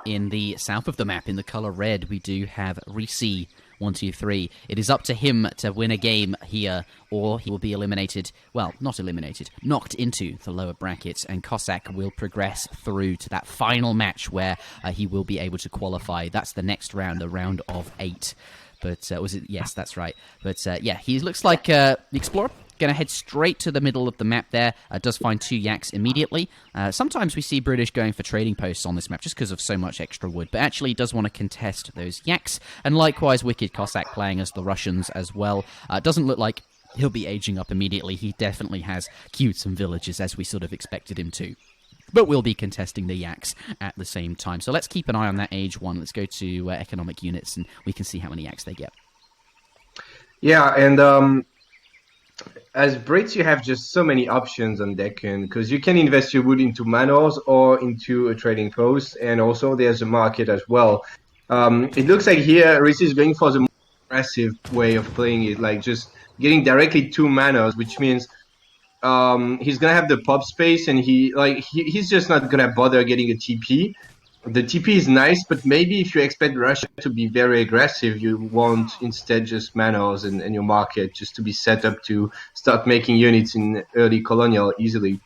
in the south of the map, in the color red, we do have Reese 123. It is up to him to win a game here, or he will be eliminated. Well, not eliminated, knocked into the lower brackets, and Cossack will progress through to that final match where he will be able to qualify. That's the next round, the round of 8. But was it? Yes, that's right. But yeah, he looks like the Explorer. Going to head straight to the middle of the map there. Does find 2 yaks immediately. Sometimes we see British going for trading posts on this map just because of so much extra wood, but actually he does want to contest those yaks. And likewise, Wicked Cossack playing as the Russians as well. Doesn't look like he'll be aging up immediately. He definitely has queued some villages as we sort of expected him to. But we'll be contesting the yaks at the same time. So let's keep an eye on that age 1. Let's go to economic units and we can see how many yaks they get. Yeah, and as Brits, you have just so many options on Deccan because you can invest your wood into manors or into a trading post, and also there's a market as well. It looks like here Reese is going for the more aggressive way of playing it, like just getting directly 2 manors, which means he's gonna have the pop space, and he's just not gonna bother getting a TP. The TP is nice, but maybe if you expect Russia to be very aggressive, you want instead just manors and your market just to be set up to start making units in early colonial easily.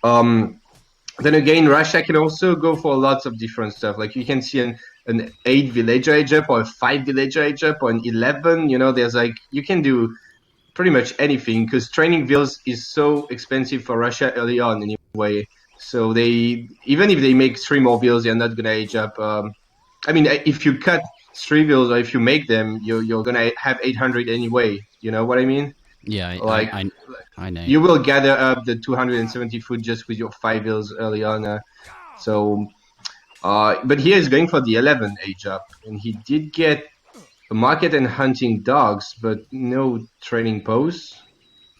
Then again, Russia can also go for lots of different stuff. Like you can see an 8 villager age up, or a 5 villager age up, or an 11. You know, there's like, you can do pretty much anything because training vills is so expensive for Russia early on anyway. So even if they make 3 more vills, they're not gonna age up. I mean, if you cut 3 vills or if you make them, you're gonna have 800 anyway. You know what I mean? Yeah, I know. You will gather up the 270 food just with your 5 vills early on. But here he's going for the 11 age up, and he did get a market and hunting dogs, but no training posts.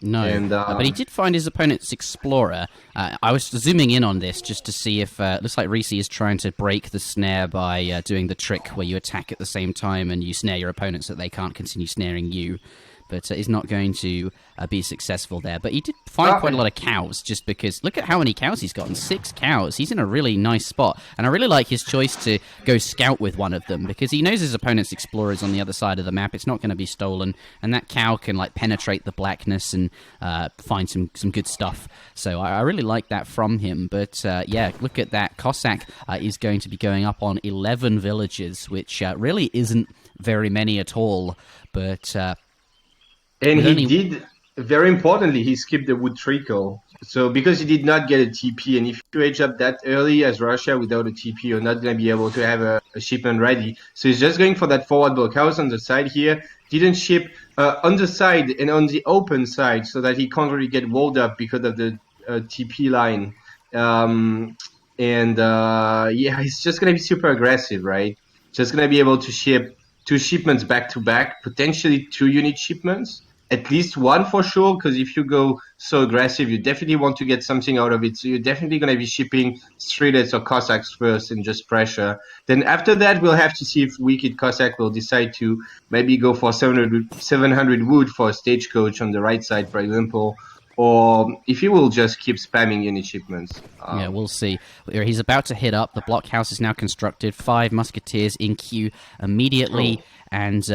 No, but he did find his opponent's Explorer. I was zooming in on this just to see if... looks like Reese is trying to break the snare by doing the trick where you attack at the same time and you snare your opponent so that they can't continue snaring you. But he's not going to be successful there. But he did find quite a lot of cows, just because... Look at how many cows he's gotten. 6 cows. He's in a really nice spot. And I really like his choice to go scout with one of them, because he knows his opponent's Explorer is on the other side of the map. It's not going to be stolen. And that cow can like penetrate the blackness and find some good stuff. So I really like that from him. But yeah, look at that. Cossack is going to be going up on 11 villages, which really isn't very many at all. But... and he did, very importantly, he skipped the wood trickle. So because he did not get a TP, and if you age up that early as Russia without a TP, you're not going to be able to have a shipment ready. So he's just going for that forward blockhouse on the side here. Didn't ship on the side and on the open side so that he can't really get walled up because of the TP line. Yeah, he's just going to be super aggressive, right? Just going to be able to ship 2 shipments back to back, potentially 2 unit shipments. At least 1 for sure, because if you go so aggressive, you definitely want to get something out of it. So you're definitely going to be shipping Streelets or Cossacks first and just pressure. Then after that, we'll have to see if Wicked Cossack will decide to maybe go for 700 wood for a stagecoach on the right side, for example, or if he will just keep spamming unit shipments. Yeah, we'll see. He's about to hit up. The blockhouse is now constructed. 5 musketeers in queue immediately, and...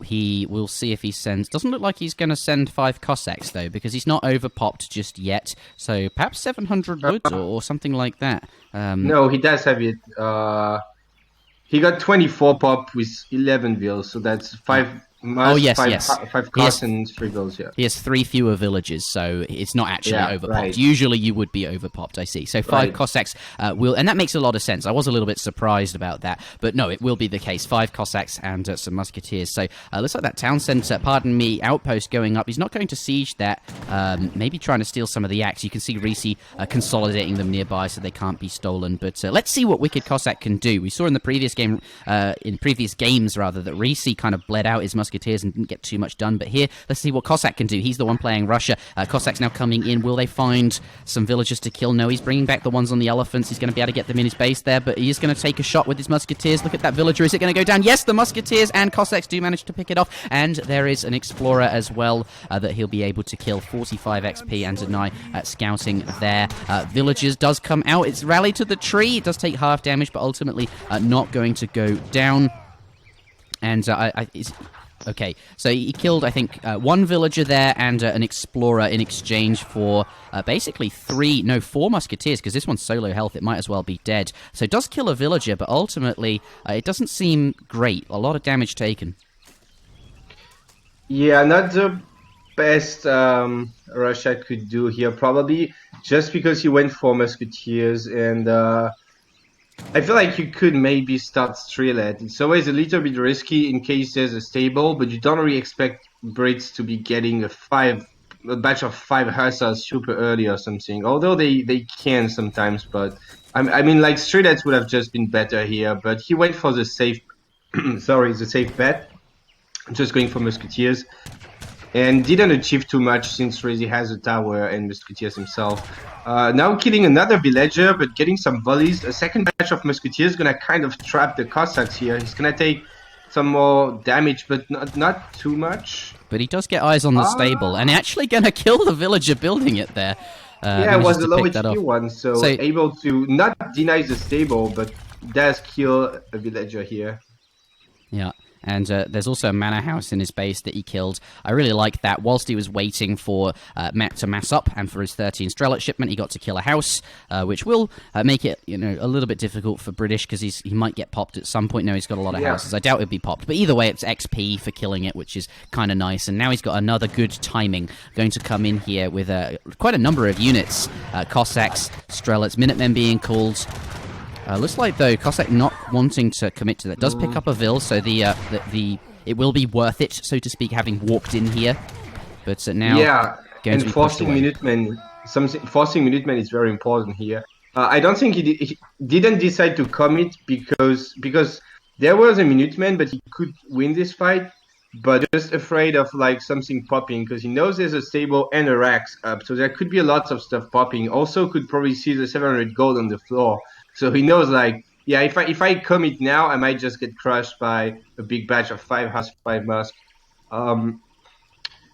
we'll see if he sends... Doesn't look like he's going to send 5 Cossacks, though, because he's not overpopped just yet. So perhaps 700 wood or something like that. No, he does have it. He got 24 pop with 11 vills, so that's 5... Five costs and 3 vills, yeah. He has 3 fewer villages, so it's not actually overpopped. Right. Usually you would be overpopped, I see. So 5 Cossacks will... And that makes a lot of sense. I was a little bit surprised about that. But no, it will be the case. 5 Cossacks and some musketeers. So looks like that town centre, outpost going up. He's not going to siege that. Maybe trying to steal some of the yaks. You can see Reese consolidating them nearby so they can't be stolen. But let's see what Wicked Cossack can do. We saw in the previous game... in previous games, rather, that Reese kind of bled out his musketeers musketeers and didn't get too much done. But here, let's see what Cossack can do. He's the one playing Russia. Cossack's now coming in. Will they find some villagers to kill? No, he's bringing back the ones on the elephants. He's going to be able to get them in his base there, but he is going to take a shot with his musketeers. Look at that villager. Is it going to go down? Yes, the musketeers and Cossacks do manage to pick it off, and there is an explorer as well that he'll be able to kill. 45 XP and deny scouting there. Villagers does come out. It's rallied to the tree. It does take half damage, but ultimately not going to go down. And okay, so he killed, I think, one villager there and an explorer in exchange for basically 4 musketeers, because this one's solo health. It might as well be dead. So it does kill a villager, but ultimately it doesn't seem great. A lot of damage taken. Yeah, not the best Russia could do here, probably, just because he went for musketeers, and I feel like you could maybe start Strelet. It's always a little bit risky in case there's a stable, but you don't really expect Brits to be getting a batch of 5 hussars super early or something, although they can sometimes. But I mean, like, Strelets would have just been better here, but he went for the safe the safe bet, just going for musketeers, and didn't achieve too much since Rezi has a tower and musketeers himself. Now killing another villager, but getting some volleys. A second batch of musketeers gonna kind of trap the Cossacks here. He's gonna take some more damage, but not too much. But he does get eyes on the stable, and actually gonna kill the villager building it there. Yeah, it was a low HP one, so able to not deny the stable, but does kill a villager here. Yeah. And there's also a manor house in his base that he killed. I really like that. Whilst he was waiting for Matt to mass up and for his 13 Strelet shipment, he got to kill a house, which will make it, a little bit difficult for British, because he might get popped at some point. No, he's got a lot of houses. I doubt it'd be popped. But either way, it's XP for killing it, which is kind of nice. And now he's got another good timing, going to come in here with quite a number of units. Cossacks, Strelets, Minutemen being called. Looks like, though, Cossack not wanting to commit to that. Does pick up a Vil, so it will be worth it, so to speak, having walked in here. But now, going to be forcing Minutemen, forcing Minutemen is very important here. I don't think he didn't decide to commit because there was a Minuteman, but he could win this fight. But just afraid of like something popping, because he knows there's a stable and a racks up, so there could be a lot of stuff popping. Also, could probably see the 700 gold on the floor. So he knows, like, yeah, if I commit now, I might just get crushed by a big batch of 5 Husk, 5 Musk.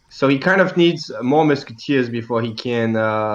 So he kind of needs more musketeers before he can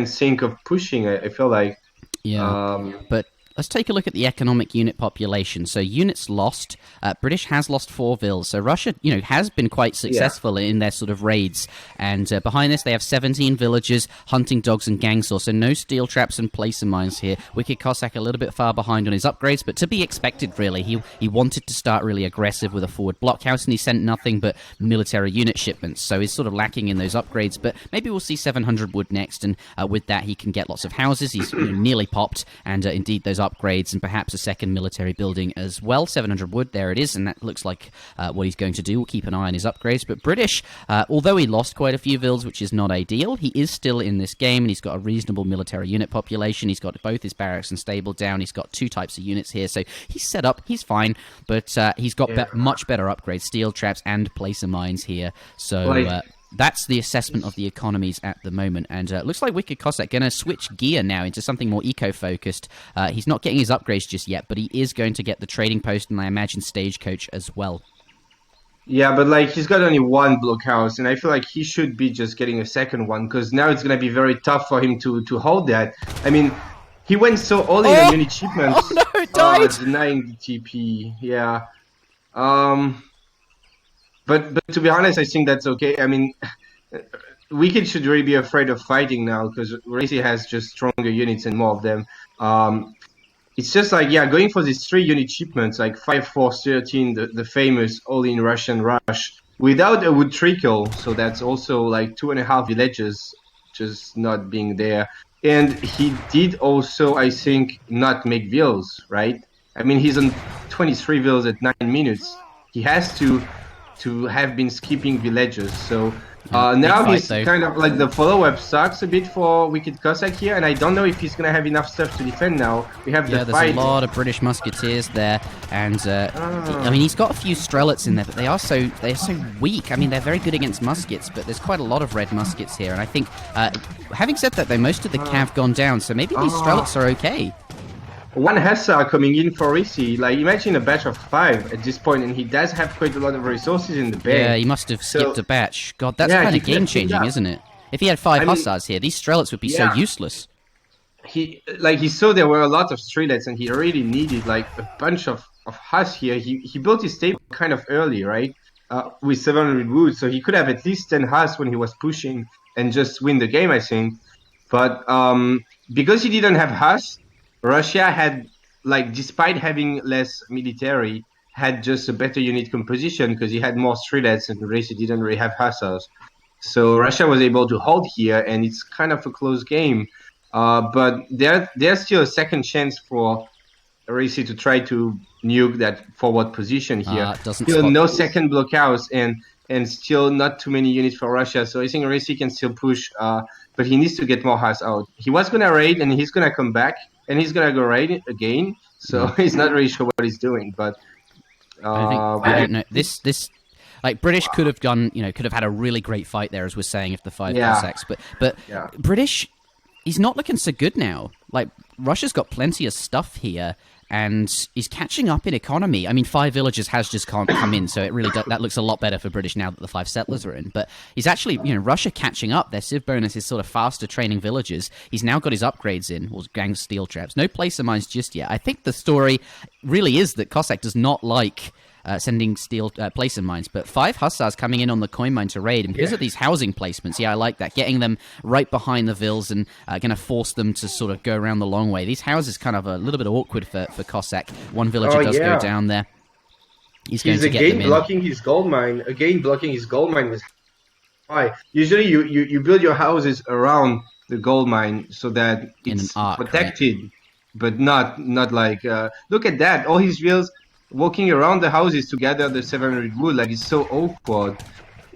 think of pushing. I feel like. Yeah, but let's take a look at the economic unit population. So units lost. British has lost 4 Vils. So Russia, has been quite successful in their sort of raids. And behind this, they have 17 villagers, hunting dogs, and gangsaw. So no steel traps and placer mines here. Wicked Cossack a little bit far behind on his upgrades, but to be expected, really. He wanted to start really aggressive with a forward blockhouse, and he sent nothing but military unit shipments. So he's sort of lacking in those upgrades. But maybe we'll see 700 wood next, and with that, he can get lots of houses. He's nearly popped, and indeed those upgrades, and perhaps a second military building as well. 700 wood, there it is, and that looks like what he's going to do. We'll keep an eye on his upgrades. But British, although he lost quite a few Vils, which is not ideal, he is still in this game, and he's got a reasonable military unit population. He's got both his barracks and stable down. He's got 2 types of units here, so he's set up. He's fine, but he's got much better upgrades, steel traps and placer mines here. So that's the assessment of the economies at the moment. And it looks like Wicked Cossack going to switch gear now into something more eco-focused. He's not getting his upgrades just yet, but he is going to get the trading post and I imagine stagecoach as well. Yeah, but like he's got only 1 blockhouse, and I feel like he should be just getting a second one, because now it's going to be very tough for him to hold that. I mean, he went so all in on unit shipments. Oh no, it died! Denying the TP, yeah. But to be honest, I think that's okay. I mean, Wicked should really be afraid of fighting now, because Rezi has just stronger units and more of them. It's just like, going for these 3 unit shipments, like 5, 4, 13, the famous all-in Russian rush, without a wood trickle. So that's also like 2.5 villages just not being there. And he did also, I think, not make Vils, right? I mean, he's on 23 Vils at 9 minutes. He has to have been skipping villages. So Big Now fight, he's though. kind of like the follow-up sucks a bit for Wicked Cossack here, and I don't know if he's gonna have enough stuff to defend now. We have Yeah, the there's fight. a lot of British musketeers there, and I mean he's got a few strelets in there, but they're so weak. I mean they're very good against muskets, but there's quite a lot of red muskets here, and I think having said that, though, most of the cav gone down, so maybe these strelets are okay. One Hussar coming in for Risi. Like, imagine a batch of 5 at this point, and he does have quite a lot of resources in the bank. Yeah, he must have skipped a batch. God, that's kind of game-changing, isn't it? If he had 5 Hussars here, these strelets would be so useless. He saw there were a lot of strelets, and he really needed like a bunch of Huss here. He built his stable kind of early, right? With 700 wood, so he could have at least 10 Huss when he was pushing and just win the game, I think. But because he didn't have Huss, Russia had, like, despite having less military, had just a better unit composition because he had more strelets and Russia didn't really have Hussars. So Russia was able to hold here, and it's kind of a close game. But there's still a second chance for Russia to try to nuke that forward position here. Still no second blockhouse, and still not too many units for Russia. So I think Russia can still push, but he needs to get more Huss out. He was going to raid, and he's going to come back, and he's going to go raid again. So he's not really sure what he's doing. But I don't know. This like British could have gone, could have had a really great fight there, as we're saying, if the 5 Cossacks. But British, he's not looking so good now. Like, Russia's got plenty of stuff here, and he's catching up in economy. I mean, 5 villages has just come in, so it really that looks a lot better for British now that the 5 settlers are in. But he's actually, Russia catching up. Their civ bonus is sort of faster training villages. He's now got his upgrades in, or gang steel traps. No placer mines just yet. I think the story really is that Cossack does not like sending steel placer mines, but 5 Hussars coming in on the coin mine to raid, and because of these housing placements, I like that, getting them right behind the vills and going to force them to sort of go around the long way. These houses kind of a little bit awkward for Cossack. One villager does go down there. He's going to get them in. Blocking his gold mine. Again, blocking his gold mine with high. Usually you build your houses around the gold mine so that it's protected, right? But not like, look at that, all his vills walking around the houses to gather the 700 wood. Like, it's so awkward.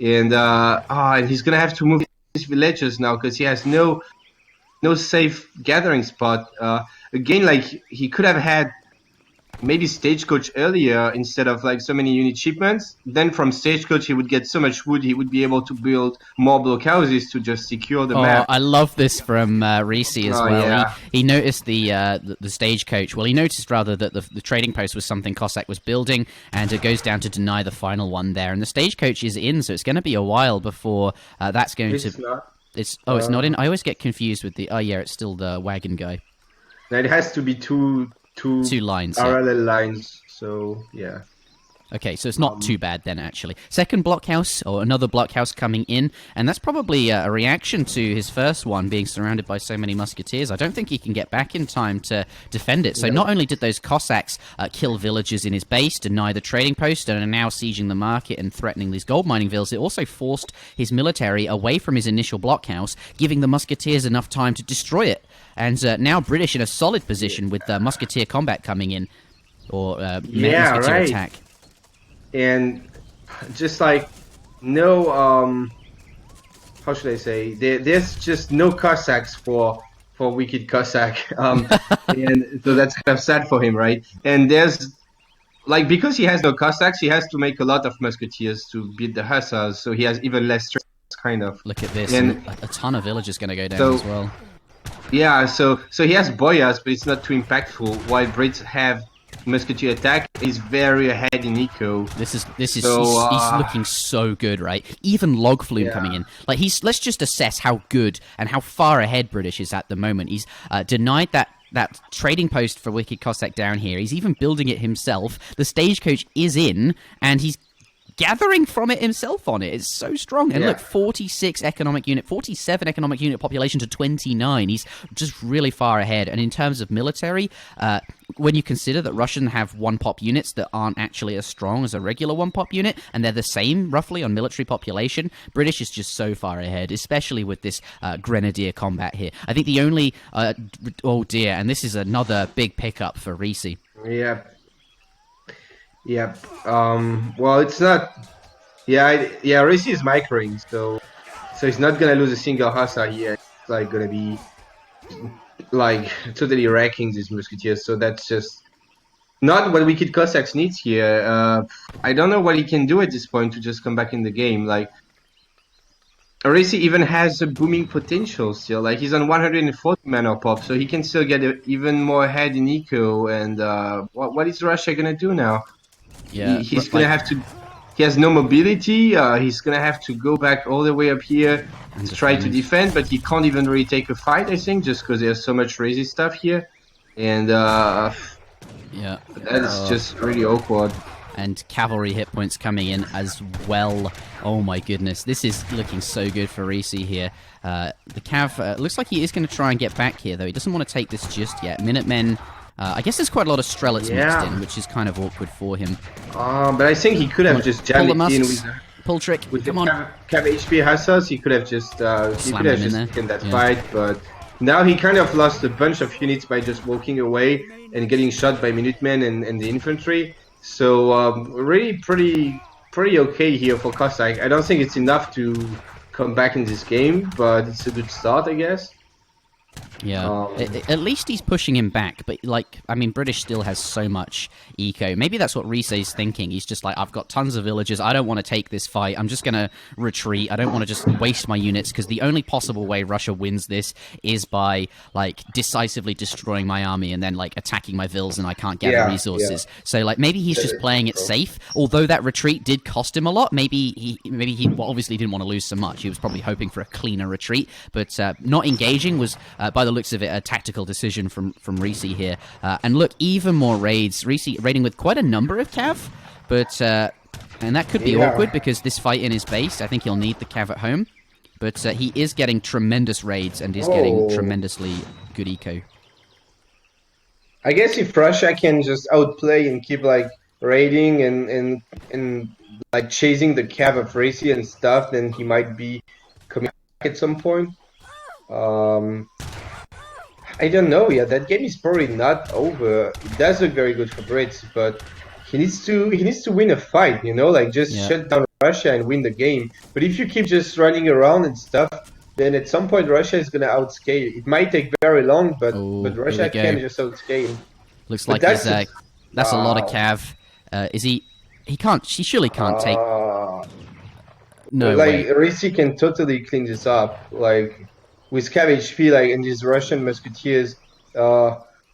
And and he's gonna have to move his villagers now because he has no safe gathering spot. Again, like, he could have had maybe Stagecoach earlier instead of like so many unit shipments. Then from Stagecoach he would get so much wood, he would be able to build more blockhouses to just secure the map. I love this from Risi as well. Yeah. He noticed the Stagecoach. Well, he noticed rather that the trading post was something Cossack was building, and it goes down to deny the final one there. And the Stagecoach is in, so it's going to be a while before that's going to... It's not in? I always get confused with the... Oh, yeah, it's still the wagon guy. Now it has to be two lines, parallel lines, so yeah. Okay, so it's not too bad then, actually. Second blockhouse, or another blockhouse coming in, and that's probably a reaction to his first one, being surrounded by so many musketeers. I don't think he can get back in time to defend it. So not only did those Cossacks kill villagers in his base, deny the trading post, and are now sieging the market and threatening these gold mining villas, it also forced his military away from his initial blockhouse, giving the musketeers enough time to destroy it. And now British in a solid position with musketeer combat coming in, or musketeer attack. And just like no, how should I say? There's just no Cossacks for Wicked Cossack, and so that's kind of sad for him, right? And there's like, because he has no Cossacks, he has to make a lot of musketeers to beat the Hussars, so he has even less strength, kind of. Look at this, and a ton of villagers going to go down as well. Yeah, so he has boyars, but it's not too impactful. While Brits have musketeer attack, is very ahead in eco. This is he's looking so good, right? Even Log Flume coming in. Like, let's just assess how good and how far ahead British is at the moment. He's denied that trading post for Wicked Cossack down here. He's even building it himself. The Stagecoach is in, and he's gathering from it himself on it. It's so strong. And look, 47 economic unit population to 29. He's just really far ahead. And in terms of military, when you consider that Russian have 1-pop units that aren't actually as strong as a regular 1-pop unit, and they're the same roughly on military population, British is just so far ahead, especially with this grenadier combat here. I think the only oh dear, and this is another big pickup for Risi. Well, it's not. Risi is microing, so So he's not gonna lose a single Hussar here. It's like gonna be like totally wrecking these Musketeers. So that's just not what Wicked Cossacks needs here. I don't know what he can do at this point to just come back in the game. Like, Orisi even has a booming potential still. Like, he's on 140 mana pop, so he can still get even more ahead in eco. And what is Russia gonna do now? Yeah, he's gonna have to. He has no mobility. He's gonna have to go back all the way up here to try to defend, but he can't even really take a fight. I think just because there's so much crazy stuff here, and yeah, that's just really awkward. And cavalry hit points coming in as well. Oh my goodness, this is looking so good for Risi here. The Cav looks like he is going to try and get back here, though. He doesn't want to take this just yet. Minutemen, I guess there's quite a lot of Strelets mixed in, which is kind of awkward for him. But I think he could have just jammed it in with pull trick. With Come the on. Cav HP Hussars. He could have just taken that fight, but now he kind of lost a bunch of units by just walking away and getting shot by Minutemen and the infantry. So really pretty okay here for Cossack. I don't think it's enough to come back in this game, but it's a good start, I guess. Yeah, at least he's pushing him back, but, like, I mean, British still has so much eco. Maybe that's what Risei's thinking. He's just like, I've got tons of villages, I don't want to take this fight, I'm just going to retreat, I don't want to just waste my units, because the only possible way Russia wins this is by, like, decisively destroying my army and then, like, attacking my vills and I can't gather resources. So, like, maybe he's just playing it safe, although that retreat did cost him a lot. Maybe he obviously didn't want to lose so much. He was probably hoping for a cleaner retreat, but not engaging was, by the looks of it, a tactical decision from Risei here. And look, even more raids. Risei raiding with quite a number of cav, but and that could be awkward because this fight in his base, I think he'll need the cav at home. But he is getting tremendous raids and is getting tremendously good eco. I guess if Russia can just outplay and keep like raiding and like chasing the cav of Risei and stuff, then he might be coming back at some point. I don't know. Yeah, that game is probably not over. It does look very good for Brits, but he needs to win a fight. You know, like just shut down Russia and win the game. But if you keep just running around and stuff, then at some point Russia is gonna outscale. It might take very long, but Russia can just outscale. Looks like that's a lot of cav. Is he? He can't. She surely can't take. No way. Like Risei can totally clean this up. Like. With cav HP, like, and these Russian musketeers,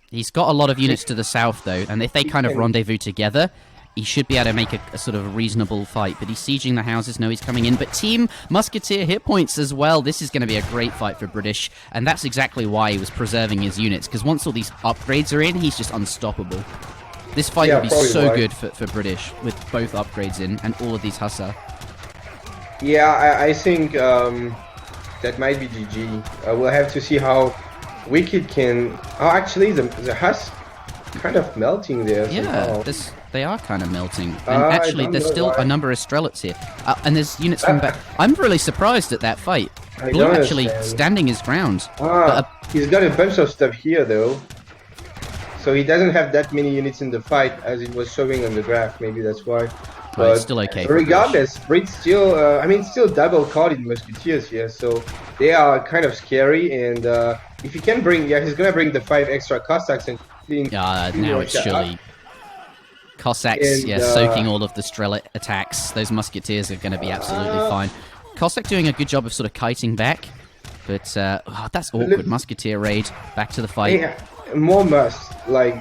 he's got a lot of units to the south, though, and if they kind of rendezvous together, he should be able to make a sort of reasonable fight. But he's sieging the houses, no, he's coming in. But Team Musketeer hit points as well. This is going to be a great fight for British, and that's exactly why he was preserving his units, because once all these upgrades are in, he's just unstoppable. This fight would be so good for British, with both upgrades in, and all of these Hussar. Yeah, I think... that might be GG. We'll have to see how Wicked can... Oh, actually, the Huss kind of melting there. Yeah, they are kind of melting. And actually, there's still a number of Strelets here. And there's units from back. I'm really surprised at that fight. Blue actually standing his ground. He's got a bunch of stuff here, though. So he doesn't have that many units in the fight, as it was showing on the graph. Maybe that's why. But it's still okay. Regardless, Brits still, still double-carded Musketeers here, so they are kind of scary. And if he can bring, he's gonna bring the 5 extra Cossacks and clean. Now it's surely Cossacks, soaking all of the Strelet attacks. Those Musketeers are going to be absolutely fine. Cossack doing a good job of sort of kiting back, but that's awkward. Musketeer raid, back to the fight. Yeah, more must like.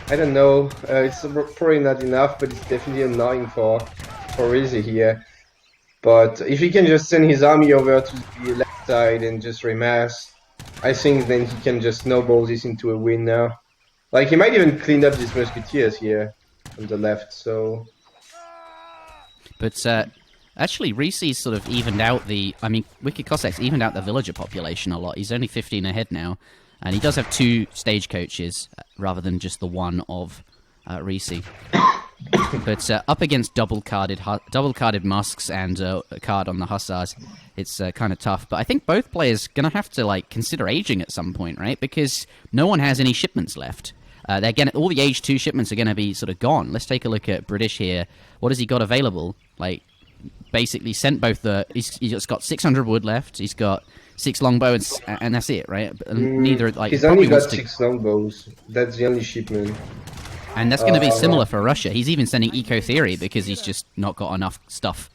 I don't know, it's probably not enough, but it's definitely annoying for Risei here. But if he can just send his army over to the left side and just remass, I think then he can just snowball this into a win now. Like, he might even clean up these Musketeers here on the left, so... But, actually, Risei's sort of evened out Wicked Cossacks evened out the villager population a lot. He's only 15 ahead now. And he does have 2 stagecoaches rather than just the one of Risei. But up against double-carded Musks and a card on the Hussars, it's kind of tough. But I think both players going to have to consider aging at some point, right? Because no one has any shipments left. All the Age 2 shipments are going to be sort of gone. Let's take a look at British here. What has he got available? basically sent both the. He's got 600 wood left. He's got 6 longbows, and that's it, right? Neither like He's probably only got wants to, 6 longbows. That's the only shipment. and that's going to be similar for Russia. He's even sending Eco Theory because he's just not got enough stuff.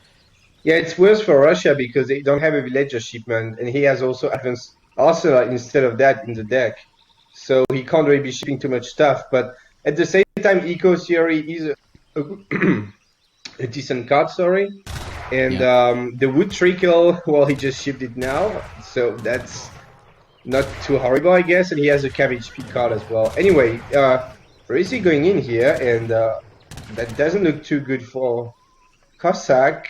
Yeah, it's worse for Russia because they don't have a villager shipment, and he has also advanced arsenal instead of that in the deck. So he can't really be shipping too much stuff. But at the same time, Eco Theory is a decent card, and the wood trickle, well, he just shipped it now, so that's not too horrible, I guess. And he has a cabbage feed card as well. Anyway, Risi going in here, and that doesn't look too good for Cossack.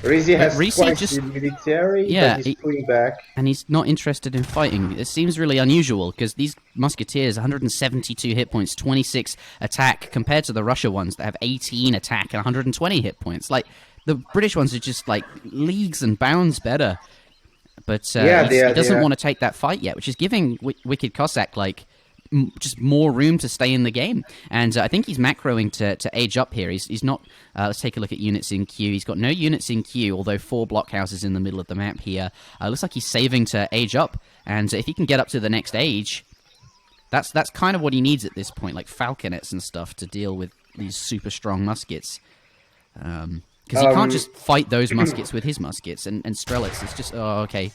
Risi has twice the military, but he's pulling back. And he's not interested in fighting. It seems really unusual, because these musketeers, 172 hit points, 26 attack, compared to the Russia ones that have 18 attack and 120 hit points. Like, the British ones are just, like, leagues and bounds better. But he doesn't want to take that fight yet, which is giving Wicked Cossack, like, just more room to stay in the game. And I think he's macroing to age up here. He's not... let's take a look at units in queue. He's got no units in queue, although 4 blockhouses in the middle of the map here. Looks like he's saving to age up. And if he can get up to the next age, that's kind of what he needs at this point, like falconets and stuff, to deal with these super strong muskets. Because he can't just fight those muskets with his muskets and Strelitz. It's just, oh, okay.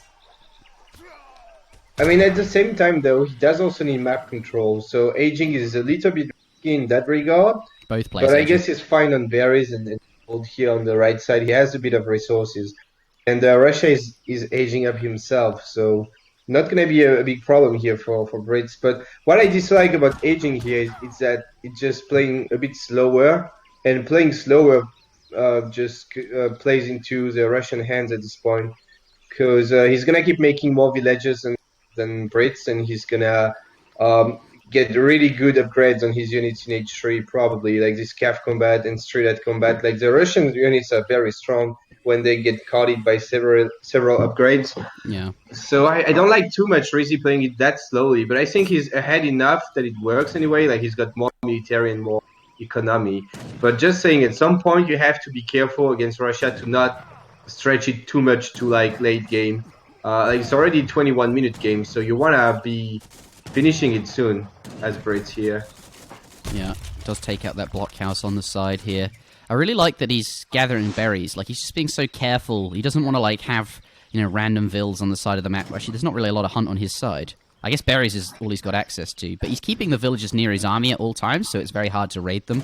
I mean, at the same time, though, he does also need map control, so aging is a little bit risky in that regard. Both players. But I guess he's fine on berries and hold here on the right side. He has a bit of resources. And Russia is aging up himself, so not going to be a big problem here for Brits. But what I dislike about aging here is that it's just playing a bit slower, and playing slower just plays into the Russian hands at this point, because he's going to keep making more villages than Brits, and he's gonna get really good upgrades on his units in H3, probably, like this Cav combat and Street combat. Like, the Russian units are very strong when they get carded by several upgrades. Yeah. So I don't like too much Risi playing it that slowly, but I think he's ahead enough that it works anyway. Like, he's got more military and more economy. But just saying, at some point you have to be careful against Russia to not stretch it too much to, like, late game. Like, it's already a 21-minute game, so you want to be finishing it soon, as Brits here. Yeah, does take out that blockhouse on the side here. I really like that he's gathering berries. Like, he's just being so careful. He doesn't want to, like, have, random vills on the side of the map. Actually, there's not really a lot of hunt on his side. I guess berries is all he's got access to. But he's keeping the villagers near his army at all times, so it's very hard to raid them.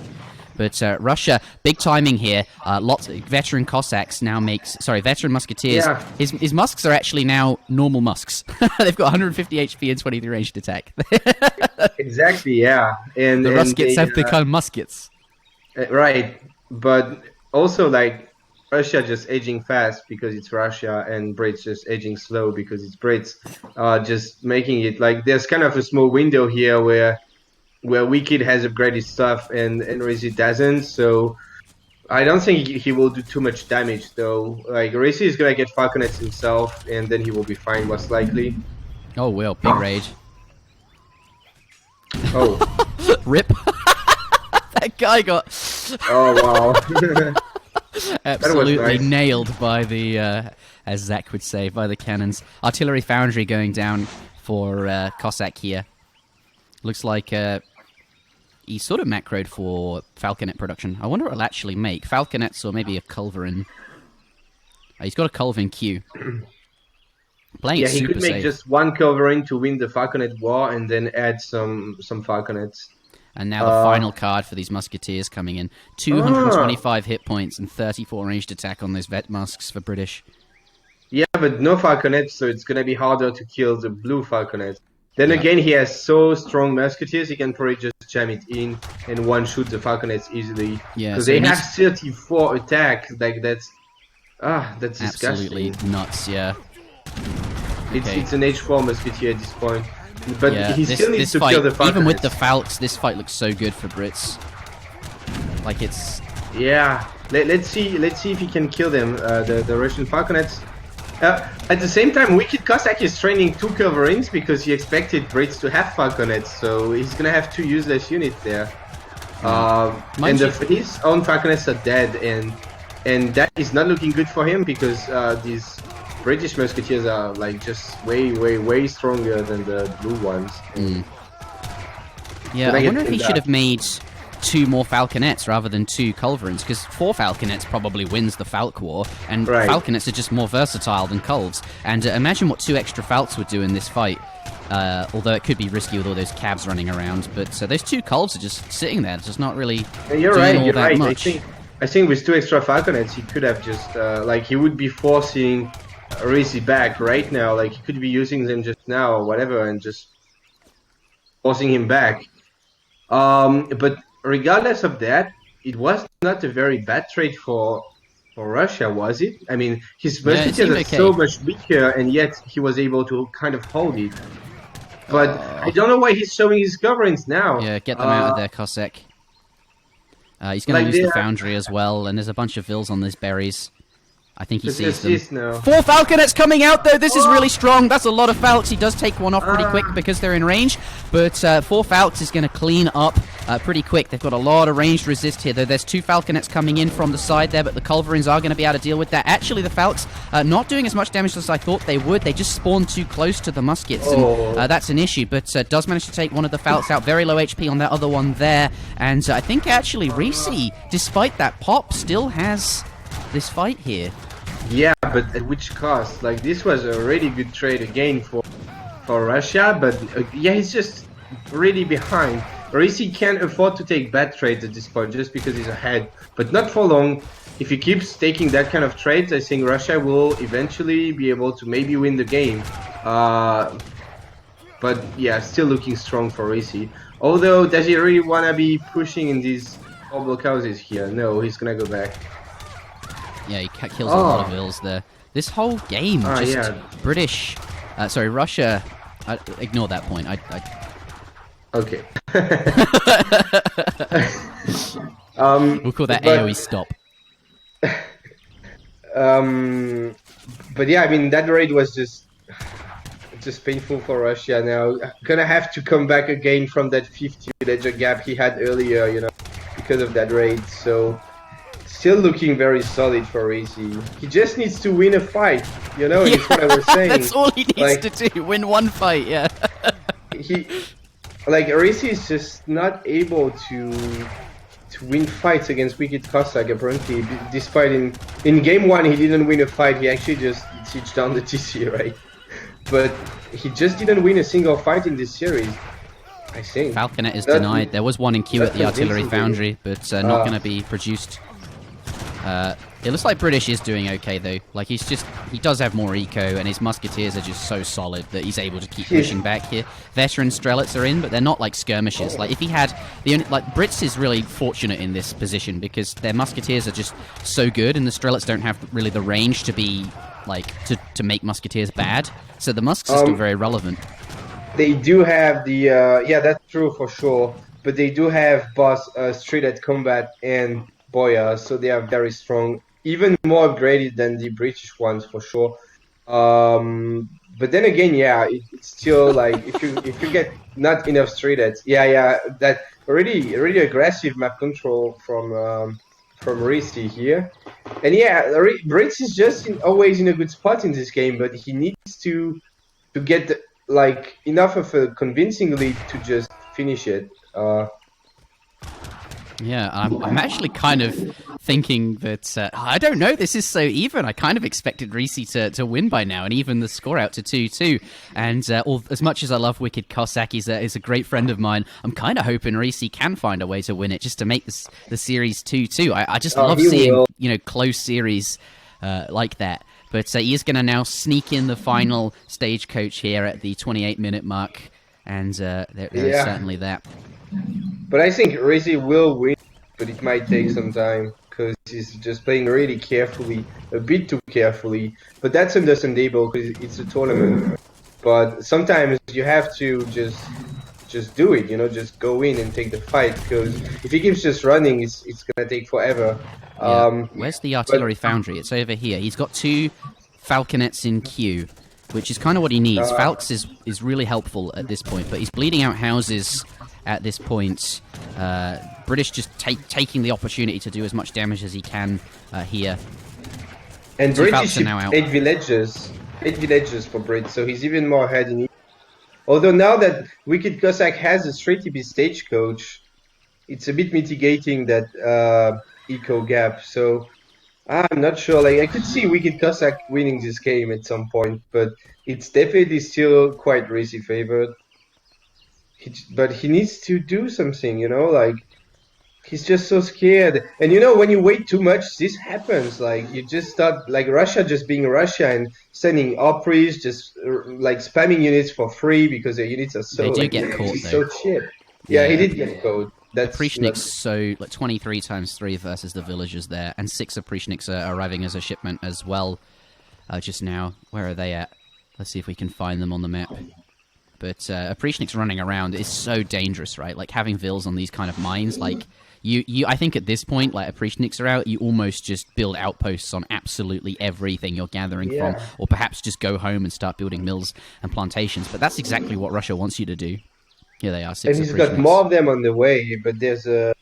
But Russia, big timing here. Lots of veteran Cossacks now veteran musketeers. Yeah. His musks are actually now normal musks. They've got 150 HP and 23 ranged attack. Exactly, yeah. And the muskets have become muskets. Right, but also, like, Russia just aging fast because it's Russia, and Brits just aging slow because it's Brits. Just making it like there's kind of a small window here where Wicked has upgraded stuff and Risi doesn't. So I don't think he will do too much damage, though. Like, Risi is gonna get falconets himself, and then he will be fine, most likely. Oh well, big rage. Oh, rip! That guy got. Oh wow. Absolutely nice. Nailed by the, as Zach would say, by the cannons. Artillery Foundry going down for Cossack here. Looks like he sort of macroed for Falconet production. I wonder what it'll actually make. Falconets or maybe a Culverin. He's got a Culverin queue. Playing he super could make safe. just one Culverin to win the Falconet war and then add some Falconets. And now the final card for these musketeers coming in. 225 hit points and 34 ranged attack on those vet musks for British. Yeah, but no Falconets, so it's going to be harder to kill the blue Falconet. Then again, he has so strong musketeers, he can probably just jam it in and one-shoot the Falconets easily. Yeah, because so they have 34 attack. Like, that's disgusting. Absolutely nuts, yeah. It's an H4 musketeer at this point. But he still needs to fight, kill the Falconets. even with the Falks, this fight looks so good for Brits. Like, it's... Yeah, let's see if he can kill them, the Russian Falconets. At the same time, Wicked Cossack is training 2 Culverins because he expected Brits to have Falconets, so he's gonna have 2 useless units there. And his own Falconets are dead, and and that is not looking good for him because these British musketeers are like just way stronger than the blue ones. Yeah, I wonder if he should have made 2 more falconets rather than 2 culverins, because 4 falconets probably wins the Falk War, and falconets are just more versatile than culves. And imagine what 2 extra falks would do in this fight. Although it could be risky with all those cabs running around, but those 2 culves are just sitting there, just not really doing all that much. I think with 2 extra falconets, he could have just like he would be forcing Risi back right now. Like he could be using them just now or whatever, and just forcing him back. But regardless of that, it was not a very bad trade for Russia, was it? I mean, his musketeers are so much weaker, and yet he was able to kind of hold it. But I don't know why he's showing his coverings now. Yeah, get them out of there, Cossack. He's going to lose the foundry as well, and there's a bunch of vills on these berries. I think he sees them. 4 falconets coming out, though. This is really strong. That's a lot of falcons. He does take one off pretty quick because they're in range. But 4 falcons is going to clean up pretty quick. They've got a lot of ranged resist here, though. There's 2 falconets coming in from the side there, but the culverins are going to be able to deal with that. Actually, the falcons not doing as much damage as I thought they would. They just spawned too close to the muskets, and that's an issue. But does manage to take one of the falcons out. Very low HP on that other one there. And I think actually Risi, despite that pop, still has this fight here. Yeah, but at which cost? Like, this was a really good trade again for Russia, but yeah, he's just really behind. Risi can't afford to take bad trades at this point just because he's ahead, but not for long. If he keeps taking that kind of trades, I think Russia will eventually be able to maybe win the game. But yeah, still looking strong for Risi. Although, does he really want to be pushing in these 4 blockhouses here? No, he's gonna go back. Yeah, he kills a lot of vills there. This whole game, British... sorry, Russia... ignore that point. Okay. We'll call that AoE stop. But yeah, I mean, that raid was just painful for Russia now. Gonna have to come back again from that 50 villager gap he had earlier, you know, because of that raid, so... Still looking very solid for Risi. He just needs to win a fight, you know, that's what I was saying. That's all he needs to do, win 1 fight, yeah. Risi is just not able to win fights against Wicked Cossack, apparently, despite in game 1 he didn't win a fight, he actually just sieged down the TC, right? But he just didn't win a single fight in this series, I think. Falconet is denied. There was one in queue at the artillery foundry, but not going to be produced. It looks like British is doing okay though. Like he does have more eco, and his musketeers are just so solid that he's able to keep pushing back here. Veteran Strelets are in, but they're not like skirmishers. Like if he had Brits is really fortunate in this position because their musketeers are just so good, and the Strelets don't have really the range to be like to make musketeers bad. So the musks are still very relevant. They do have the yeah, that's true for sure. But they do have boss Street combat and Boya, so they are very strong, even more upgraded than the British ones for sure. But then again, yeah, it's still like if you get not enough streetlets, that really aggressive map control from Risi here, and yeah, Brits is just always in a good spot in this game, but he needs to get like enough of a convincing lead to just finish it. Yeah, I'm actually kind of thinking that, I don't know, this is so even. I kind of expected Risi to win by now, and even the score out to 2-2. And as much as I love Wicked Cossack, he's a great friend of mine, I'm kind of hoping Risi can find a way to win it, just to make the series 2-2. I just love seeing, close series like that. But he is going to now sneak in the final stagecoach here at the 28-minute mark, and there is certainly that. But I think Risi will win, but it might take some time because he's just playing really carefully, a bit too carefully. But that's understandable because it's a tournament. But sometimes you have to just do it, just go in and take the fight, because if he keeps just running, it's gonna take forever. Yeah. Where's the artillery foundry? It's over here. He's got 2 falconets in queue, which is kind of what he needs. Falx is really helpful at this point, but he's bleeding out houses at this point. British just taking the opportunity to do as much damage as he can here. And British are now out. 8 villages for Brit, so he's even more ahead in. Although now that Wicked Cossack has a straight TP stagecoach, it's a bit mitigating that eco gap. So I'm not sure. Like I could see Wicked Cossack winning this game at some point, but it's definitely still quite Racy favored. But he needs to do something, you know, like he's just so scared. And you know, when you wait too much, this happens. Like you just start, like Russia just being Russia and sending Opries, just like spamming units for free because their units are so. They do get caught though. So cheap. Yeah, he did get caught. That's Apprecianik's so like 23 times 3 versus the villagers there, and 6 Apprecianiks are arriving as a shipment as well. Just now, where are they at? Let's see if we can find them on the map. But Apprecianik's running around is so dangerous, right? Like having vills on these kind of mines, like I think at this point, like Apprecianiks are out, you almost just build outposts on absolutely everything you're gathering from, or perhaps just go home and start building mills and plantations. But that's exactly what Russia wants you to do. Here they are. 6 and he's got more of them on the way, but there's a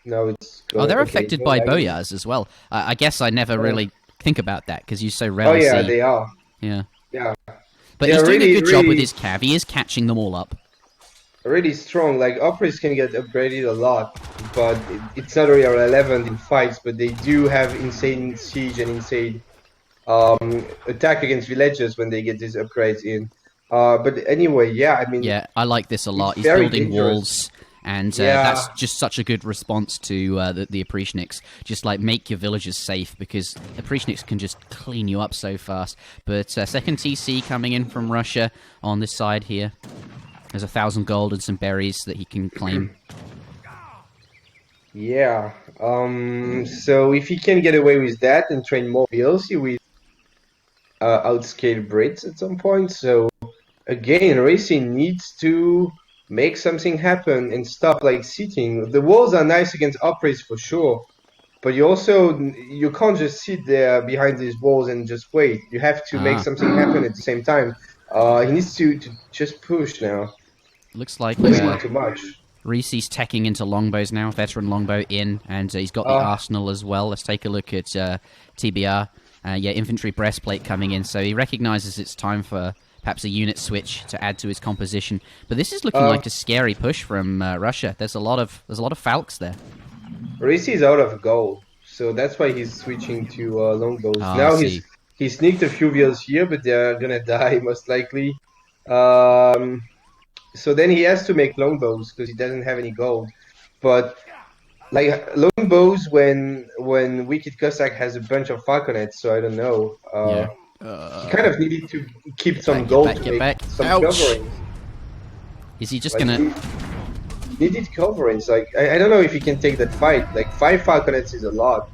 now it's. They're affected by boyars as well. I guess I never really think about that because you so rarely see. Oh yeah, they are. Yeah. Yeah. But he's doing a good job with his cav. He is catching them all up. Really strong. Like Opries can get upgraded a lot, but it's not really relevant in fights. But they do have insane siege and insane attack against villages when they get these upgrades in. But anyway, yeah, I mean... Yeah, I like this a lot. He's building walls, and that's just such a good response to the Apprecianiks. Just, like, make your villages safe, because Apprecianiks can just clean you up so fast. But second TC coming in from Russia on this side here. There's 1,000 gold and some berries that he can claim. Yeah, so if he can get away with that and train more vills, he will outscale Brits at some point, so... Again, Racing needs to make something happen and stop like sitting. The walls are nice against Opries for sure, but you can't just sit there behind these walls and just wait. You have to make something happen at the same time. He needs to just push now. Looks like not too much. Reese's teching into longbows now, veteran longbow in, and he's got the arsenal as well. Let's take a look at TBR. Infantry breastplate coming in, so he recognizes it's time for perhaps a unit switch to add to his composition. But this is looking like a scary push from Russia. There's a lot of Falks there. Risi is out of gold, so that's why he's switching to longbows. Now he sneaked a few vills here, but they're gonna die most likely. So then he has to make longbows because he doesn't have any gold. But like longbows when Wicked Cossack has a bunch of falconets, so I don't know. He kind of needed to keep some gold to make some coverings. Is he just gonna... Needed coverings. Like I don't know if he can take that fight. Like 5 falconets is a lot.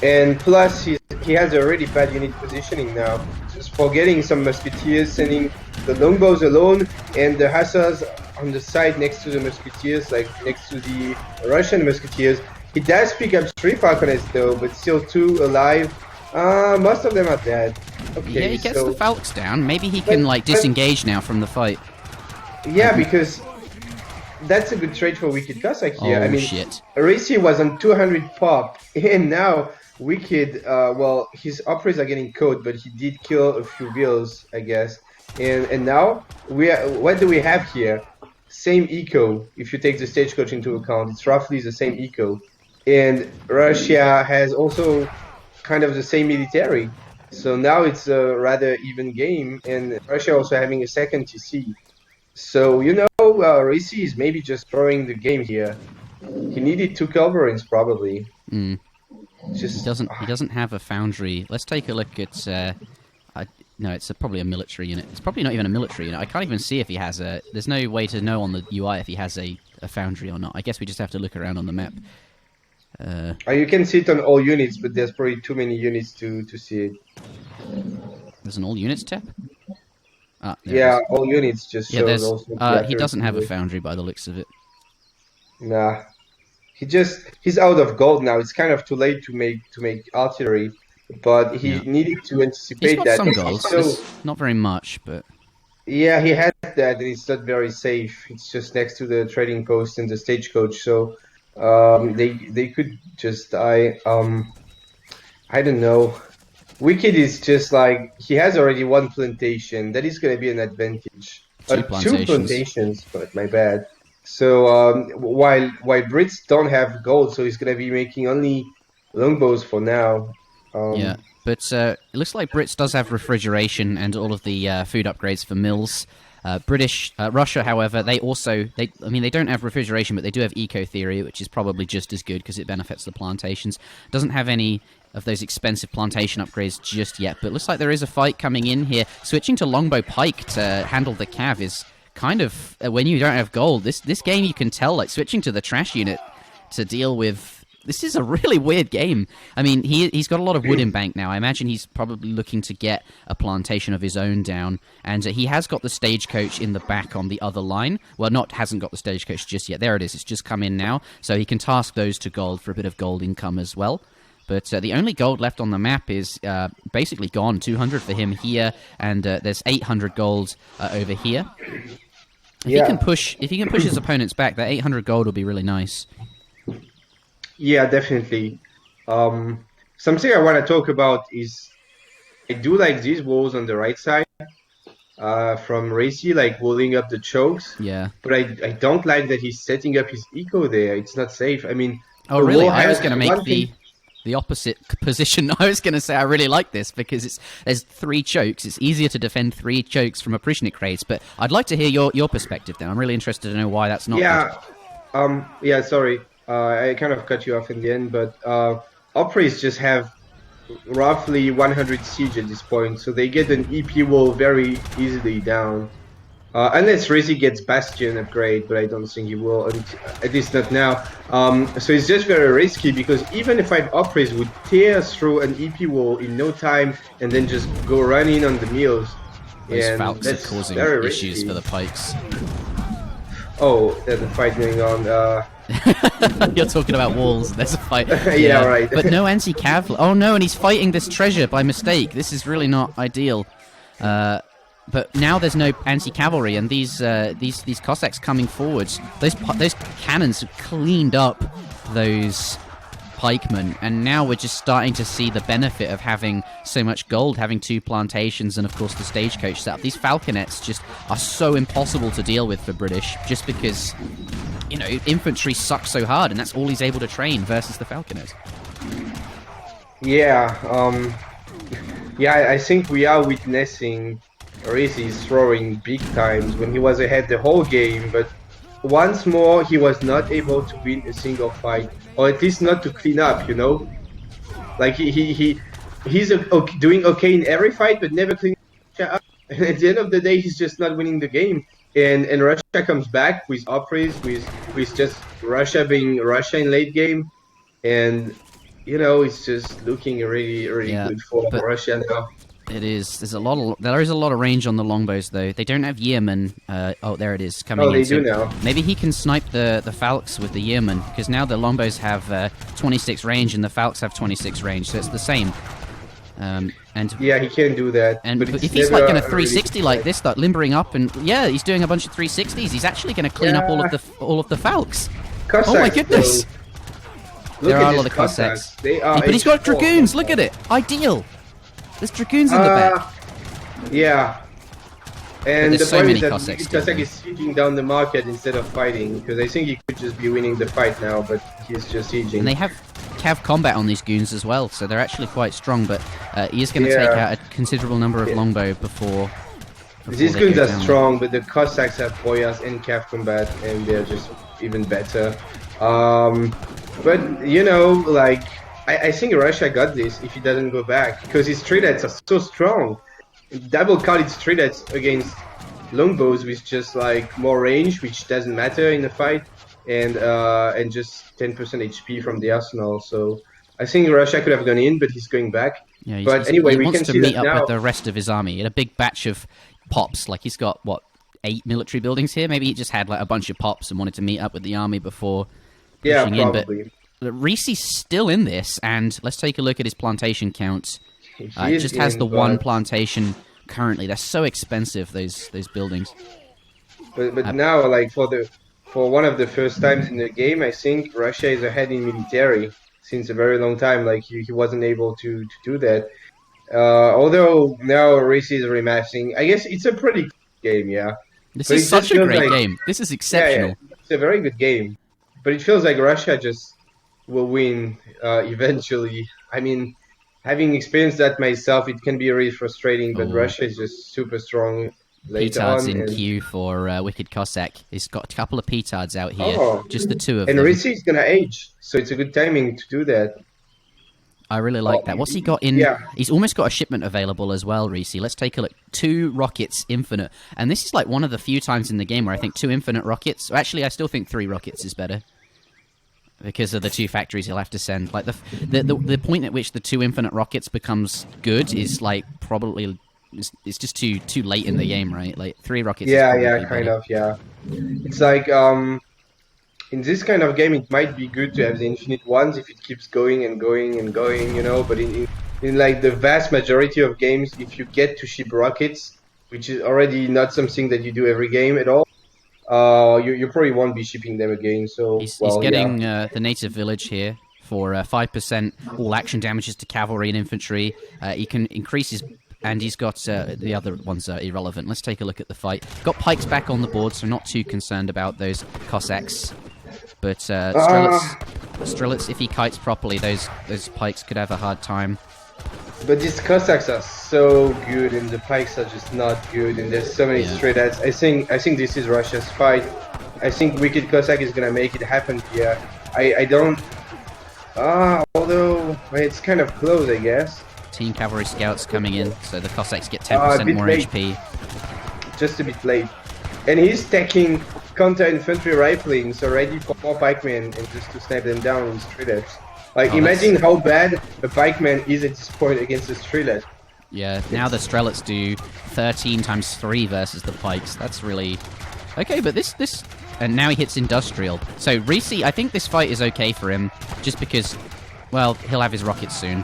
And plus he has a really bad unit positioning now. Just forgetting some musketeers, sending the longbows alone and the hussars on the side next to the musketeers, like next to the Russian musketeers. He does pick up 3 falconets though, but still 2 alive. Most of them are dead. Okay, yeah, he gets the Falks down. Maybe he can disengage now from the fight. Yeah, because that's a good trade for Wicked Cossack here. Oh, I mean, shit. Aracy was on 200 pop, and now Wicked, his Opries are getting caught, but he did kill a few vills, I guess. And now, what do we have here? Same eco, if you take the stagecoach into account. It's roughly the same eco. And Russia has also kind of the same military. So now it's a rather even game, and Russia also having a second TC. So, Racy is maybe just throwing the game here. He needed 2 coverings, probably. He doesn't have a foundry. Let's take a look at... no, it's probably a military unit. It's probably not even a military unit. I can't even see if he has a... There's no way to know on the UI if he has a foundry or not. I guess we just have to look around on the map. You can see it on all units, but there's probably too many units to see it. There's an all units tab? Yeah, all units just shows also. He doesn't have a foundry by the looks of it. Nah. He's out of gold now. It's kind of too late to make artillery, but he needed to anticipate he's got that. Some gold, not very much, but yeah, he had that, and it's not very safe. It's just next to the trading post and the stagecoach, so they could just die. I don't know. Wicked is just like he has already one plantation. That is going to be an advantage. Two Two plantations. plantations, but my bad. So while Brits don't have gold, so he's going to be making only longbows for now. Yeah, but it looks like Brits does have refrigeration and all of the food upgrades for mills. Russia, however, they don't have refrigeration, but they do have eco theory, which is probably just as good because it benefits the plantations. Doesn't have any of those expensive plantation upgrades just yet, but looks like there is a fight coming in here. Switching to longbow pike to handle the cav is kind of when you don't have gold. This game you can tell, like switching to the trash unit to deal with. This is a really weird game. I mean, he's got a lot of wood in bank now. I imagine he's probably looking to get a plantation of his own down. And he has got the stagecoach in the back on the other line. Well, hasn't got the stagecoach just yet. There it is. It's just come in now. So he can task those to gold for a bit of gold income as well. But the only gold left on the map is basically gone. 200 for him here, and there's 800 gold over here. If he can push his opponents back, that 800 gold will be really nice. Yeah, definitely. Something I want to talk about is I do like these walls on the right side from Racy, like walling up the chokes. Yeah. But I don't like that he's setting up his eco there. It's not safe. I mean, oh really? I was going to make the opposite position. I was going to say I really like this because there's 3 chokes. It's easier to defend 3 chokes from Appreciate raids. But I'd like to hear your perspective then. I'm really interested to know why that's not. Yeah. Sorry. I kind of cut you off in the end, but Opries just have roughly 100 siege at this point, so they get an EP wall very easily down. Unless Racy gets Bastion upgrade, but I don't think he will, at least not now. So it's just very risky, because even if Opries would tear through an EP wall in no time and then just go running on the mills. Those Falcons are causing issues for the pikes. Oh, there's a fight going on. You're talking about walls. There's a fight. Yeah, right. But no anti-cav. Oh no, and he's fighting this treasure by mistake. This is really not ideal. But now there's no anti-cavalry, and these Cossacks coming forwards. Those cannons have cleaned up those pikemen, and now we're just starting to see the benefit of having so much gold, having 2 plantations, and of course the stagecoach setup. These falconets just are so impossible to deal with for British, just because infantry sucks so hard, and that's all he's able to train versus the falconers. I think we are witnessing Racy's throwing big times when he was ahead the whole game, but once more he was not able to win a single fight, or at least not to clean up, Like he's doing okay in every fight, but never cleaning up. And at the end of the day, he's just not winning the game. And Russia comes back with Opries, with just Russia being Russia in late game, and it's just looking really good for Russia now. It is. There is a lot of range on the longbows, though. They don't have Yeoman. There it is coming in. They do now. Maybe he can snipe the Falcons with the Yeoman, because now the longbows have 26 range and the Falcons have 26 range, so it's the same. Yeah, he can do that. But if he's like going to 360 like this, start limbering up, and he's doing a bunch of 360s. He's actually going to clean up all of the Falcons. Cossacks, oh my goodness! There are a lot of Cossacks. But he's got dragoons. Look at it. Ideal. There's dragoons in the back. Yeah. And the so point many is that Cossacks Cossack is sieging down the market instead of fighting, because I think he could just be winning the fight now, but he's just sieging. And they have cav combat on these goons as well, so they're actually quite strong, but he is going to take out a considerable number of longbow before these goons are strong, but the Cossacks have boyas and cav combat, and they're just even better. But, I think Russia got this if he doesn't go back, because his treadettes are so strong. Double-carded treadettes against longbows with just more range, which doesn't matter in the fight, and just 10% HP from the arsenal. So I think Russia could have gone in, but he's going back. Yeah, but anyway, we can see that now. He wants to meet up with the rest of his army in a big batch of pops. Like, he's got 8 military buildings here. Maybe he just had a bunch of pops and wanted to meet up with the army before pushing in. But Reese's still in this, and let's take a look at his plantation counts. It just has the one plantation currently. They're so expensive, those buildings. But now, like for one of the first times in the game, I think Russia is ahead in military since a very long time. Like he wasn't able to do that. Although now Race is remapping, I guess it's a pretty good game, yeah. This But is it just such a feels great like, game. This is yeah, exceptional. it's a very good game. But it feels like Russia just will win eventually. I mean, having experienced that myself, it can be really frustrating. But Oh, Russia is just super strong later Petard's on, in and queue for Wicked Cossack. He's got a couple of Petards out here, oh, just the two of and them. Risi is gonna age, so it's a good timing to do that. I really like that. What's he got in? Yeah. He's almost got a shipment available as well, Reese. Let's take a look. 2 rockets, infinite. And this is like one of the few times in the game where I think 2 infinite rockets. Actually, I still think 3 rockets is better. Because of the 2 factories he'll have to send. Like the point at which the 2 infinite rockets becomes good is like probably... It's just too late in the game, right? Like 3 rockets Yeah, is yeah, probably kind better. of, yeah. It's like in this kind of game, it might be good to have the infinite ones if it keeps going and going and going, you know. But in like the vast majority of games, if you get to ship rockets, which is already not something that you do every game at all, you probably won't be shipping them again. So, He's well, getting yeah. the native village here for 5% all action damages to cavalry and infantry. He can increase his... And he's got the other ones are irrelevant. Let's take a look at the fight. Got pikes back on the board, so not too concerned about those Cossacks. But Strelitz, if he kites properly, those pikes could have a hard time. But these Cossacks are so good, and the pikes are just not good, and there's so many straight ads. I think this is Russia's fight. I think Wicked Cossack is gonna make it happen here. I don't. Although it's kind of close, I guess. Team cavalry scouts coming in, so the Cossacks get 10% more late. HP. Just a bit late. And he's taking counter-infantry rifling, so ready for more pikemen and just to snap them down with strelets. Like, imagine how bad a pikeman is at this point against a strelet. Yeah, now the Strelets do 13 times 3 versus the pikes. That's really... Okay, but this... And now he hits industrial. So, Reese, I think this fight is okay for him, just because, well, he'll have his rockets soon.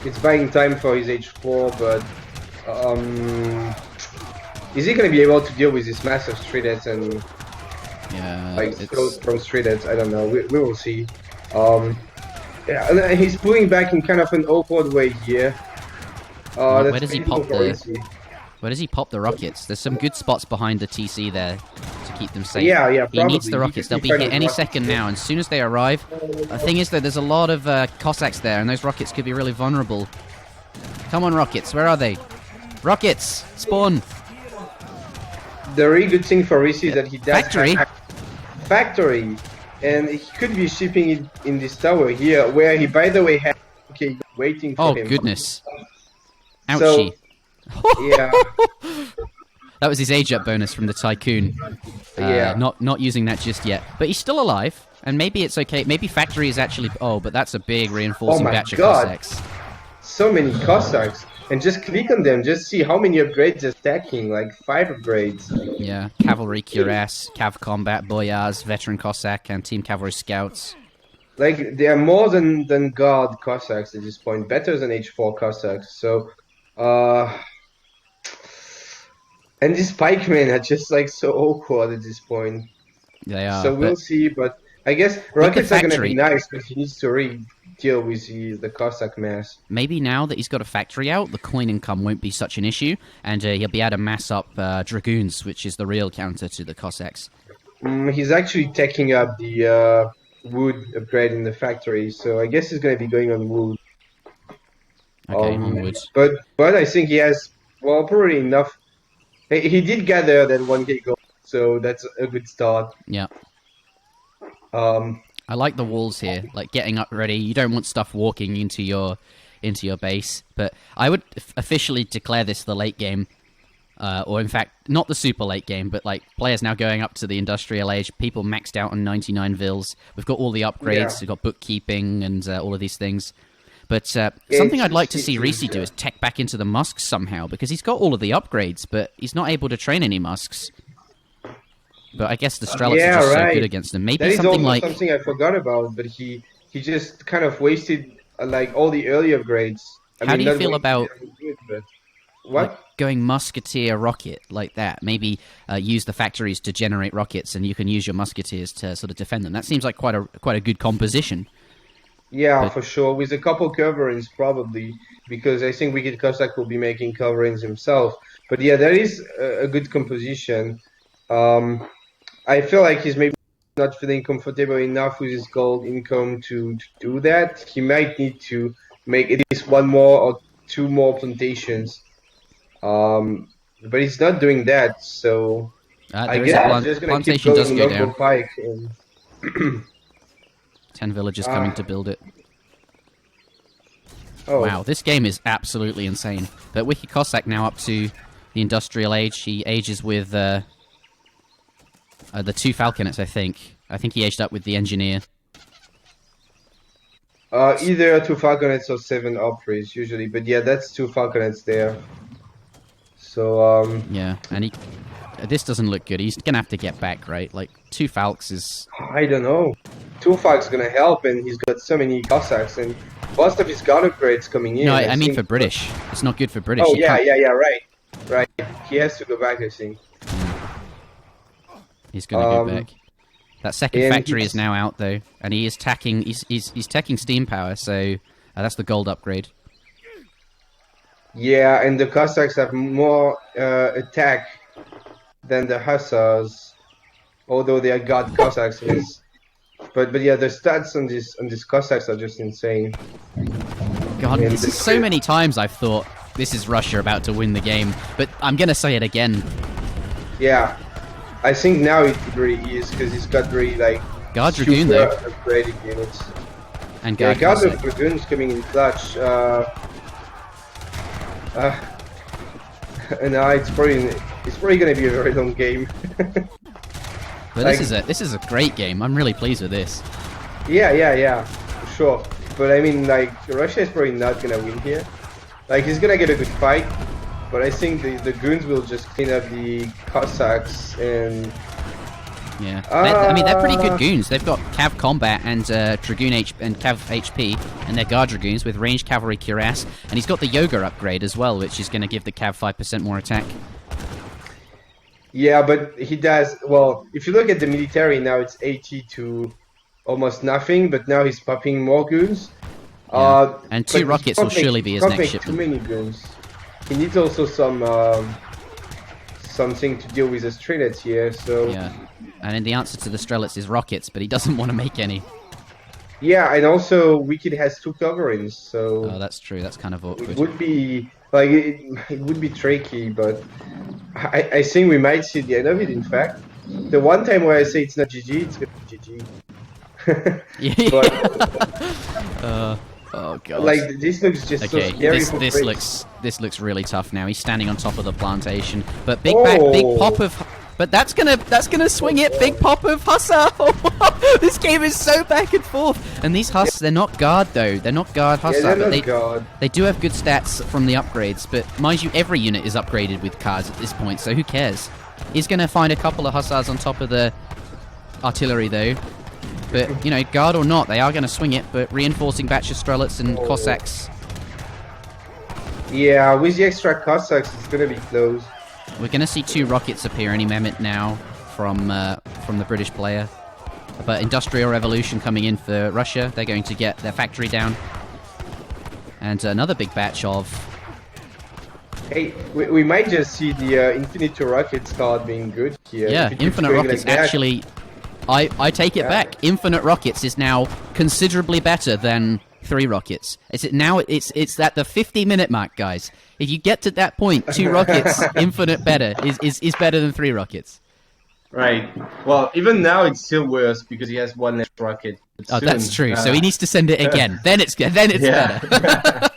It's buying time for his H4, but is he going to be able to deal with this massive streelets and so strong streelets? I don't know. We will see. Yeah, and he's pulling back in kind of an awkward way here. Where does he pop the? Where does he pop the rockets? There's some good spots behind the TC there to keep them safe. Yeah, probably. He needs the rockets. They'll be hit any second now. And as soon as they arrive, the thing is that there's a lot of Cossacks there, and those rockets could be really vulnerable. Come on, rockets. Where are they? Rockets! Spawn! The really good thing for Risi is that he does Factory! And he could be shipping it in this tower here, where he, by the way, has waiting for him. Oh, goodness. Ouchie. So, yeah. That was his age-up bonus from the Tycoon. Yeah. Not using that just yet. But he's still alive, and maybe it's okay. Maybe Factory is actually... Oh, but that's a big reinforcing batch of Cossacks. So many Cossacks. And just click on them, just see how many upgrades they're stacking, like 5 upgrades. Yeah, Cavalry, Cuirass, Cav Combat, Boyars, Veteran Cossack, and Team Cavalry Scouts. Like, they are more than Guard Cossacks at this point, better than H4 Cossacks, so... And these pikemen are just like so awkward at this point. They are. So we'll see, but I guess rockets are going to be nice, but he needs to really deal with the Cossack mass. Maybe now that he's got a factory out, the coin income won't be such an issue, and he'll be able to mass up Dragoons, which is the real counter to the Cossacks. He's actually taking up the wood upgrade in the factory, so I guess he's going to be going on wood. Okay, on wood. But I think he has, well, probably enough. He did gather that 1k gold, so that's a good start. Yeah. I like the walls here, like getting up ready. You don't want stuff walking into your base, but I would officially declare this the late game, or in fact, not the super late game, but like players now going up to the industrial age. People maxed out on 99 vils. We've got all the upgrades. We've got bookkeeping and all of these things. But something I'd like to see Reese do is tech back into the Musks somehow, because he's got all of the upgrades, but he's not able to train any Musks. But I guess the Strelets are just so good against them. Maybe something like... That is also something I forgot about, but he just kind of wasted like all the early upgrades. How do you feel about... What? going musketeer rocket like that. Maybe use the factories to generate rockets, and you can use your musketeers to sort of defend them. That seems like quite a good composition. Yeah, for sure. With a couple coverings, probably, because I think Wicked Cossack will be making coverings himself. But yeah, that is a good composition. I feel like he's maybe not feeling comfortable enough with his gold income to do that. He might need to make at least one more or two more plantations. But he's not doing that, so I guess he's just gonna keep going local pike. And 10 villagers coming to build it. Oh. Wow, this game is absolutely insane. But Wicked Cossack now up to the industrial age. He ages with the 2 falconets, I think. I think he aged up with the engineer. Either 2 falconets or 7 opries usually, but yeah, that's 2 falconets there. So yeah, and this doesn't look good. He's gonna have to get back, right? Like 2 falcons is. I don't know. 2 falcons gonna help, and he's got so many Cossacks, and most of his guard upgrades coming in. No, I mean for British. It's not good for British. Oh yeah, right. He has to go back, I think. He's gonna go back. That second factory is now out though, and he is tacking. He's taking steam power, so that's the gold upgrade. Yeah, and the Cossacks have more attack than the Hussars, although they are god Cossacks. But yeah, the stats on these Cossacks are just insane. God, this is so many times I've thought this is Russia about to win the game, but I'm gonna say it again. Yeah, I think now it really is, because he's got really like Guard Dragoon though, upgraded units. And Guard Dragoon's coming in clutch. And it's probably gonna be a very long game. But like, this is a great game. I'm really pleased with this. Yeah, for sure. But I mean, like, Russia is probably not gonna win here. Like, he's gonna get a good fight, but I think the goons will just clean up the Cossacks and. Yeah, I mean they're pretty good goons. They've got Cav combat and Dragoon and Cav HP, and they're Guard Dragoons with ranged cavalry cuirass. And he's got the Yoga upgrade as well, which is going to give the Cav 5% more attack. Yeah, but he does well. If you look at the military now, it's 80 to almost nothing. But now he's popping more goons. Yeah. And 2 rockets will surely be his next shipment. Too many goons. He needs also something to deal with the Strelets here. So yeah. And then the answer to the Strelets is rockets, but he doesn't want to make any. Yeah, and also Wicked has 2 coverings, so. Oh, that's true. That's kind of awkward. It would be like it would be tricky, but I think we might see the end of it. In fact, the one time where I say it's not GG, it's gonna be GG. But, oh god. Like this looks just so scary. This looks really tough now. He's standing on top of the plantation, but big pop of. But that's gonna swing it. Big pop of Hussar. This game is so back and forth. And these Huss, they're not guard though. They're not guard Hussar, but they do have good stats from the upgrades. But mind you, every unit is upgraded with cards at this point, so who cares? He's gonna find a couple of Hussars on top of the artillery though. But you know, guard or not, they are gonna swing it. But reinforcing batch of Strelets and Cossacks. Yeah, with the extra Cossacks, it's gonna be close. We're going to see 2 rockets appear any moment now from the British player. But Industrial Revolution coming in for Russia. They're going to get their factory down. And another big batch of... Hey, we might just see the Infinite Rockets card being good here. Yeah, Infinite Rockets like actually... I take it back. Infinite Rockets is now considerably better than 3 rockets. It's at the 50-minute mark, guys. If you get to that point, 2 rockets, infinite better, is better than 3 rockets. Right. Well, even now it's still worse because he has 1 less rocket. Oh, that's true. So he needs to send it again. Then it's better.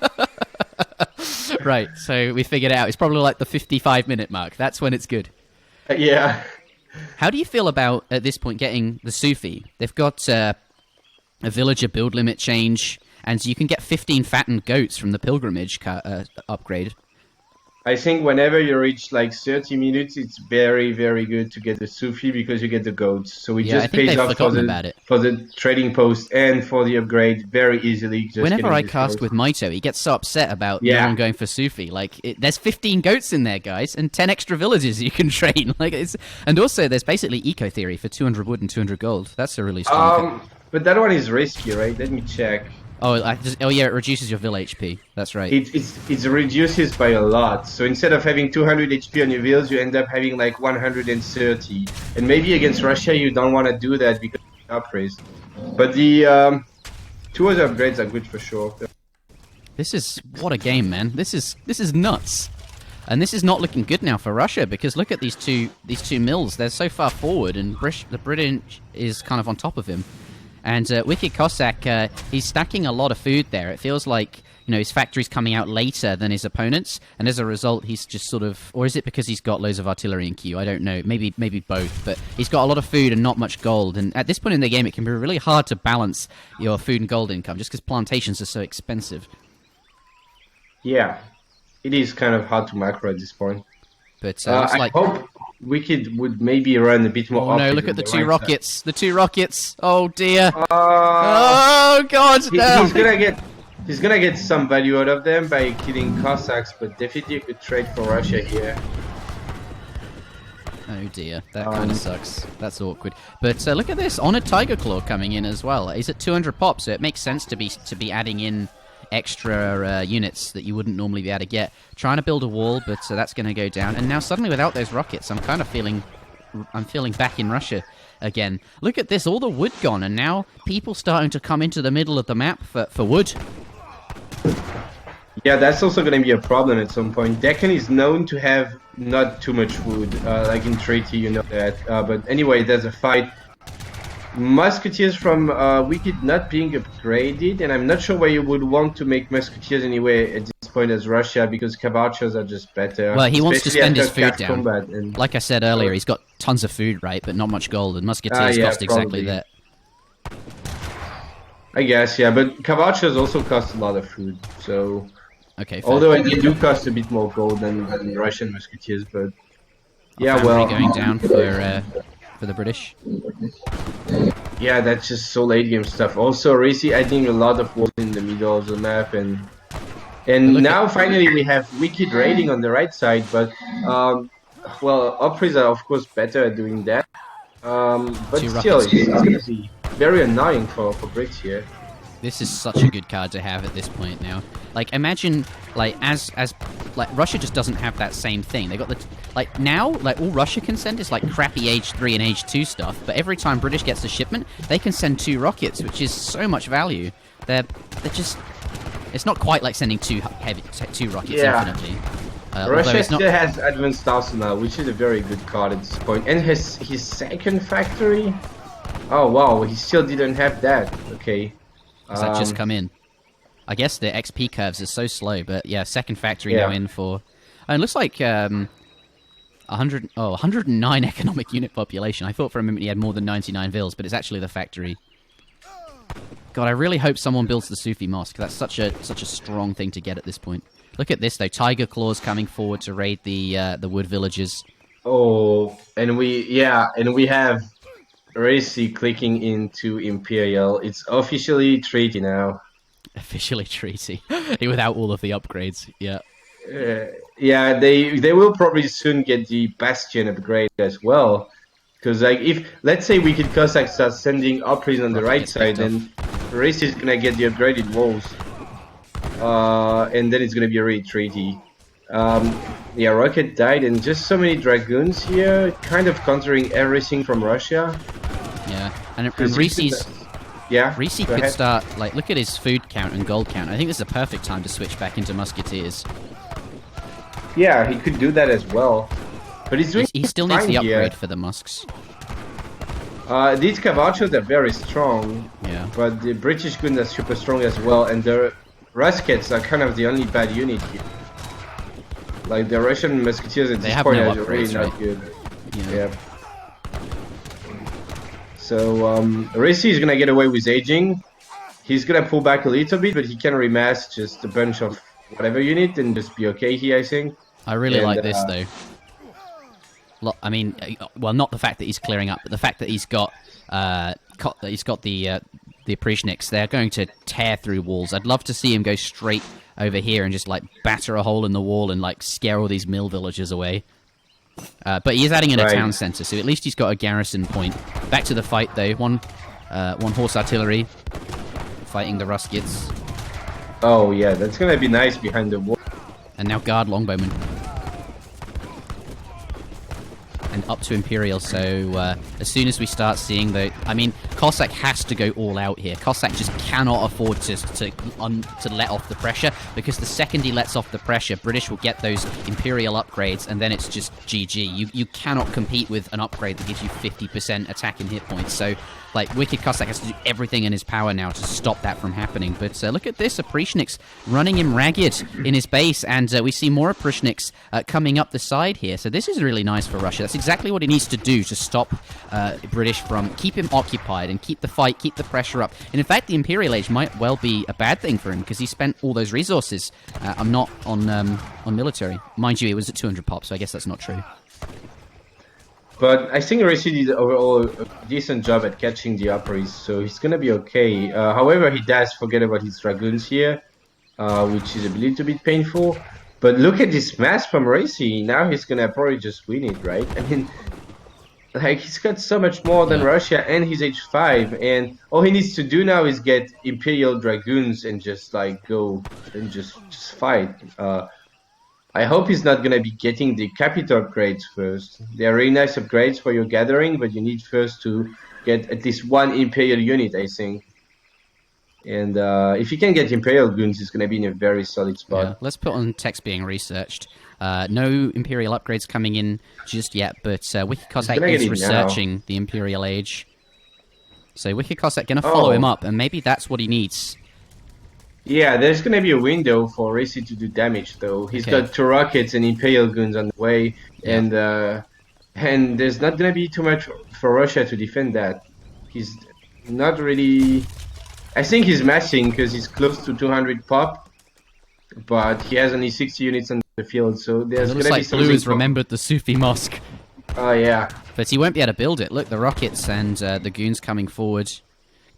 Right. So we figured it out. It's probably like the 55-minute mark. That's when it's good. Yeah. How do you feel about, at this point, getting the Sufi? They've got a villager build limit change, and you can get 15 fattened goats from the pilgrimage upgrade. I think whenever you reach like 30 minutes, it's very, very good to get the Sufi because you get the goats. So it Yeah, I just think pays they've off forgotten about it. for the trading post and for the upgrade very easily. Just Whenever getting I this cast goat. with Maito, he gets so upset about no Yeah. one going for Sufi. Like, there's 15 goats in there, guys, and 10 extra villages you can train. And also there's basically eco theory for 200 wood and 200 gold. That's a really strong. But that one is risky, right? Let me check. Oh yeah, it reduces your vill HP. That's right. It reduces by a lot. So instead of having 200 HP on your vills, you end up having like 130. And maybe against Russia, you don't want to do that because of upgrades. But the two other upgrades are good for sure. This is what a game, man. This is nuts. And this is not looking good now for Russia because look at these two mills. They're so far forward, and the British is kind of on top of him. And Wicked Cossack, he's stacking a lot of food there. It feels like his factory's coming out later than his opponents, and as a result, he's just sort of, or is it because he's got loads of artillery in queue? I don't know. Maybe both. But he's got a lot of food and not much gold. And at this point in the game, it can be really hard to balance your food and gold income just because plantations are so expensive. Yeah, it is kind of hard to macro at this point. But I hope Wicked would maybe run a bit more. Oh no! Look at the two rockets. The two rockets. Oh dear. Oh god! No. He's gonna get some value out of them by killing Cossacks, but definitely a good trade for Russia here. Oh dear, that kind of sucks. That's awkward. But look at this, Honored Tiger Claw coming in as well. He's at 200 pop, so it makes sense to be adding in extra units that you wouldn't normally be able to get. Trying to build a wall, but that's going to go down. And now suddenly without those rockets, I'm feeling back in Russia again. Look at this, all the wood gone, and now people starting to come into the middle of the map for wood. Yeah, that's also going to be a problem at some point. Deccan is known to have not too much wood, like in Treaty, you know that. But anyway, there's a fight. Musketeers from Wicked not being upgraded, and I'm not sure why you would want to make Musketeers anyway at this point as Russia, because Cavarchos are just better. Well, he wants to spend his food down. And... Like I said earlier, he's got tons of food, right, but not much gold, and Musketeers cost exactly that. I guess, yeah, but Cavarchos also cost a lot of food, so... Okay, fair. Although they do cost a bit more gold than Russian Musketeers, but... Yeah, well... going down for the British. Yeah, that's just so late game stuff. Also, Racy adding a lot of walls in the middle of the map, and now finally we have Wicked raiding on the right side, but well, Opries are of course better at doing that. But still, it's going to be very annoying for Brits here. This is such a good card to have at this point now. Like, imagine, like, as like, Russia just doesn't have that same thing. They got the, like, now, like, all Russia can send is, like, crappy Age 3 and Age 2 stuff, but every time British gets a shipment, they can send 2 rockets, which is so much value. They're just, it's not quite like sending 2 rockets infinitely. Russia still has Advanced Arsenal, which is a very good card at this point. And his second factory? Oh, wow, he still didn't have that. Okay. Does that just come in? I guess the XP curves are so slow, but yeah, second factory now in for... Oh, it looks like 109 economic unit population. I thought for a moment he had more than 99 vills, but it's actually the factory. God, I really hope someone builds the Sufi Mosque. That's such a strong thing to get at this point. Look at this, though. Tiger Claws coming forward to raid the wood villages. Oh, and we have Racy clicking into Imperial. It's officially treaty now. Officially treaty. Without all of the upgrades, yeah. Yeah, they will probably soon get the Bastion upgrade as well. Because, like, if, let's say Wicked Cossacks start sending Opries on the right side, then Racy is gonna get the upgraded walls. And then it's gonna be a really treaty. Yeah, Rocket died, and just so many Dragoons here, kind of countering everything from Russia. Yeah, and Reese's... Yeah, Reese could start, like, look at his food count and gold count. I think this is a perfect time to switch back into Musketeers. Yeah, he could do that as well. But he's doing he still needs the upgrade for the Musks. These Cavarchos are very strong. Yeah. But the British Guns are super strong as well, and the Ruskets are kind of the only bad unit here. Like, the Russian Musketeers at this point are really not good. Yeah. So, Racy is gonna get away with aging. He's gonna pull back a little bit, but he can remass just a bunch of whatever unit and just be okay here, I think. I really And, like this though. I mean, well, not the fact that he's clearing up, but the fact that he's got the Apprecianics. They're going to tear through walls. I'd love to see him go straight over here and just like batter a hole in the wall and like scare all these mill villagers away. But he is adding in a town center, so at least he's got a garrison point. Back to the fight though. One horse artillery fighting the Ruskits. Oh yeah, that's gonna be nice behind the wall. And now guard longbowmen. And up to Imperial, so as soon as we start seeing the... I mean, Cossack has to go all out here. Cossack just cannot afford to let off the pressure, because the second he lets off the pressure, British will get those Imperial upgrades, and then it's just GG. You cannot compete with an upgrade that gives you 50% attack and hit points, so... Like, Wicked Cossack has to do everything in his power now to stop that from happening. But look at this, Apprecianics running him ragged in his base, and we see more Apprecianics coming up the side here. So this is really nice for Russia. That's exactly what he needs to do to stop British from... Keep him occupied and keep the fight, keep the pressure up. And in fact, the Imperial Age might well be a bad thing for him, because he spent all those resources not on military. Mind you, it was at 200 pop, so I guess that's not true. But I think Racing did overall a decent job at catching the upper east, so he's gonna be okay. However, he does forget about his dragoons here, which is a little bit painful. But look at this mass from Racing. Now he's gonna probably just win it, right? I mean, like, he's got so much more than Russia, and he's H5, and all he needs to do now is get Imperial dragoons and just like go and just fight. I hope he's not going to be getting the capital upgrades first. They're really nice upgrades for your gathering, but you need first to get at least one Imperial unit, I think. And if you can get Imperial goons, it's going to be in a very solid spot. Yeah. Let's put on text being researched. No Imperial upgrades coming in just yet, but Wicked Cossack is researching the Imperial Age. So Wicked Cossack going to follow him up, and maybe that's what he needs. Yeah, there's going to be a window for Racy to do damage, though. He's got 2 rockets and Imperial goons on the way, and there's not going to be too much for Russia to defend that. He's not really... I think he's massing because he's close to 200 pop, but he has only 60 units on the field, so there's going to be something... Blue has remembered the Sufi Mosque. Oh, yeah. But he won't be able to build it. Look, the rockets and the goons coming forward...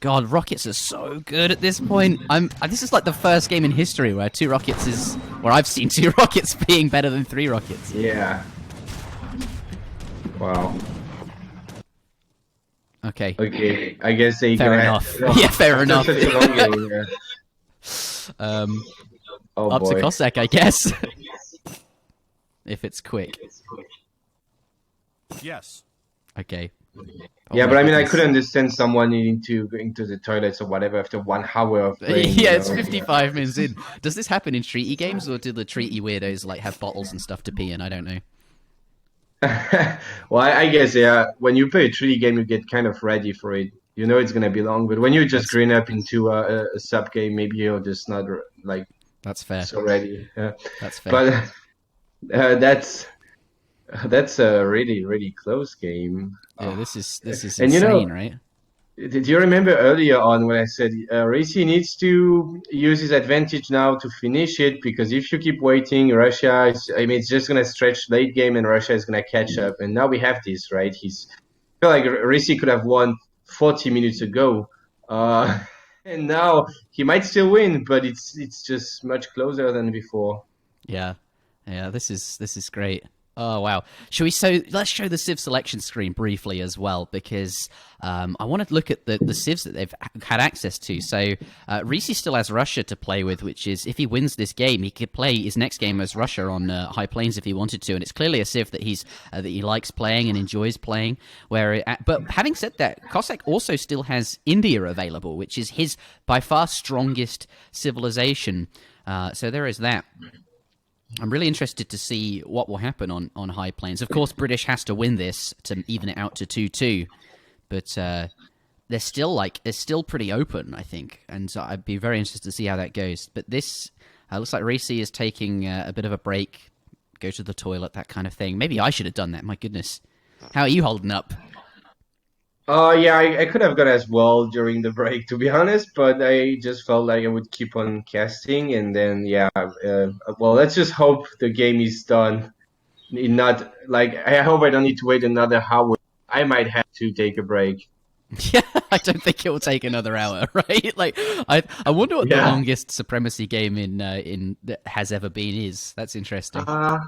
God, rockets are so good at this point. This is like the first game in history where 2 rockets is... Where I've seen 2 rockets being better than 3 rockets. Yeah. Wow. Okay. Okay, I guess they... Fair enough. Yeah, fair enough. Such a long game, Up to Cossack, I guess. If it's quick. Yes. Okay. Yeah, but I mean, I could understand someone needing to go into the toilets or whatever after 1 hour of playing. Yeah, it's 55 minutes in. Does this happen in treaty games, or do the treaty weirdos like have bottles and stuff to pee in? I don't know. Well, I guess, yeah, when you play a treaty game, you get kind of ready for it. You know it's going to be long, but when you just green up into a sub game, maybe you're just not like... That's fair. So ready. That's fair. But that's a really, really close game. Yeah, this is and insane, right? Did you remember earlier on when I said Racy needs to use his advantage now to finish it, because if you keep waiting, Russia it's just going to stretch late game and Russia is going to catch up. And now we have this, right? I feel like Racy could have won 40 minutes ago. And now he might still win, but it's just much closer than before. Yeah. Yeah, this is great. Oh, wow. Let's show the Civ selection screen briefly as well, because I want to look at the Civs that they've had access to. So Risi still has Russia to play with, which is, if he wins this game, he could play his next game as Russia on High Plains if he wanted to, and it's clearly a Civ that he likes playing and enjoys playing. But having said that, Cossack also still has India available, which is his by far strongest civilization. So there is that. I'm really interested to see what will happen on High Plains. Of course, British has to win this to even it out to 2-2, but they're still pretty open, I think, and I'd be very interested to see how that goes. But this looks like Racy is taking a bit of a break, go to the toilet, that kind of thing. Maybe I should have done that. My goodness, how are you holding up? Yeah, I could have gone as well during the break, to be honest, but I just felt like I would keep on casting, and then yeah, well, let's just hope the game is done. Not like I hope I don't need to wait another hour. I might have to take a break. Yeah, I don't think it will take another hour, right? Like, I wonder what the Yeah. longest supremacy game in that has ever been is. That's interesting. Uh,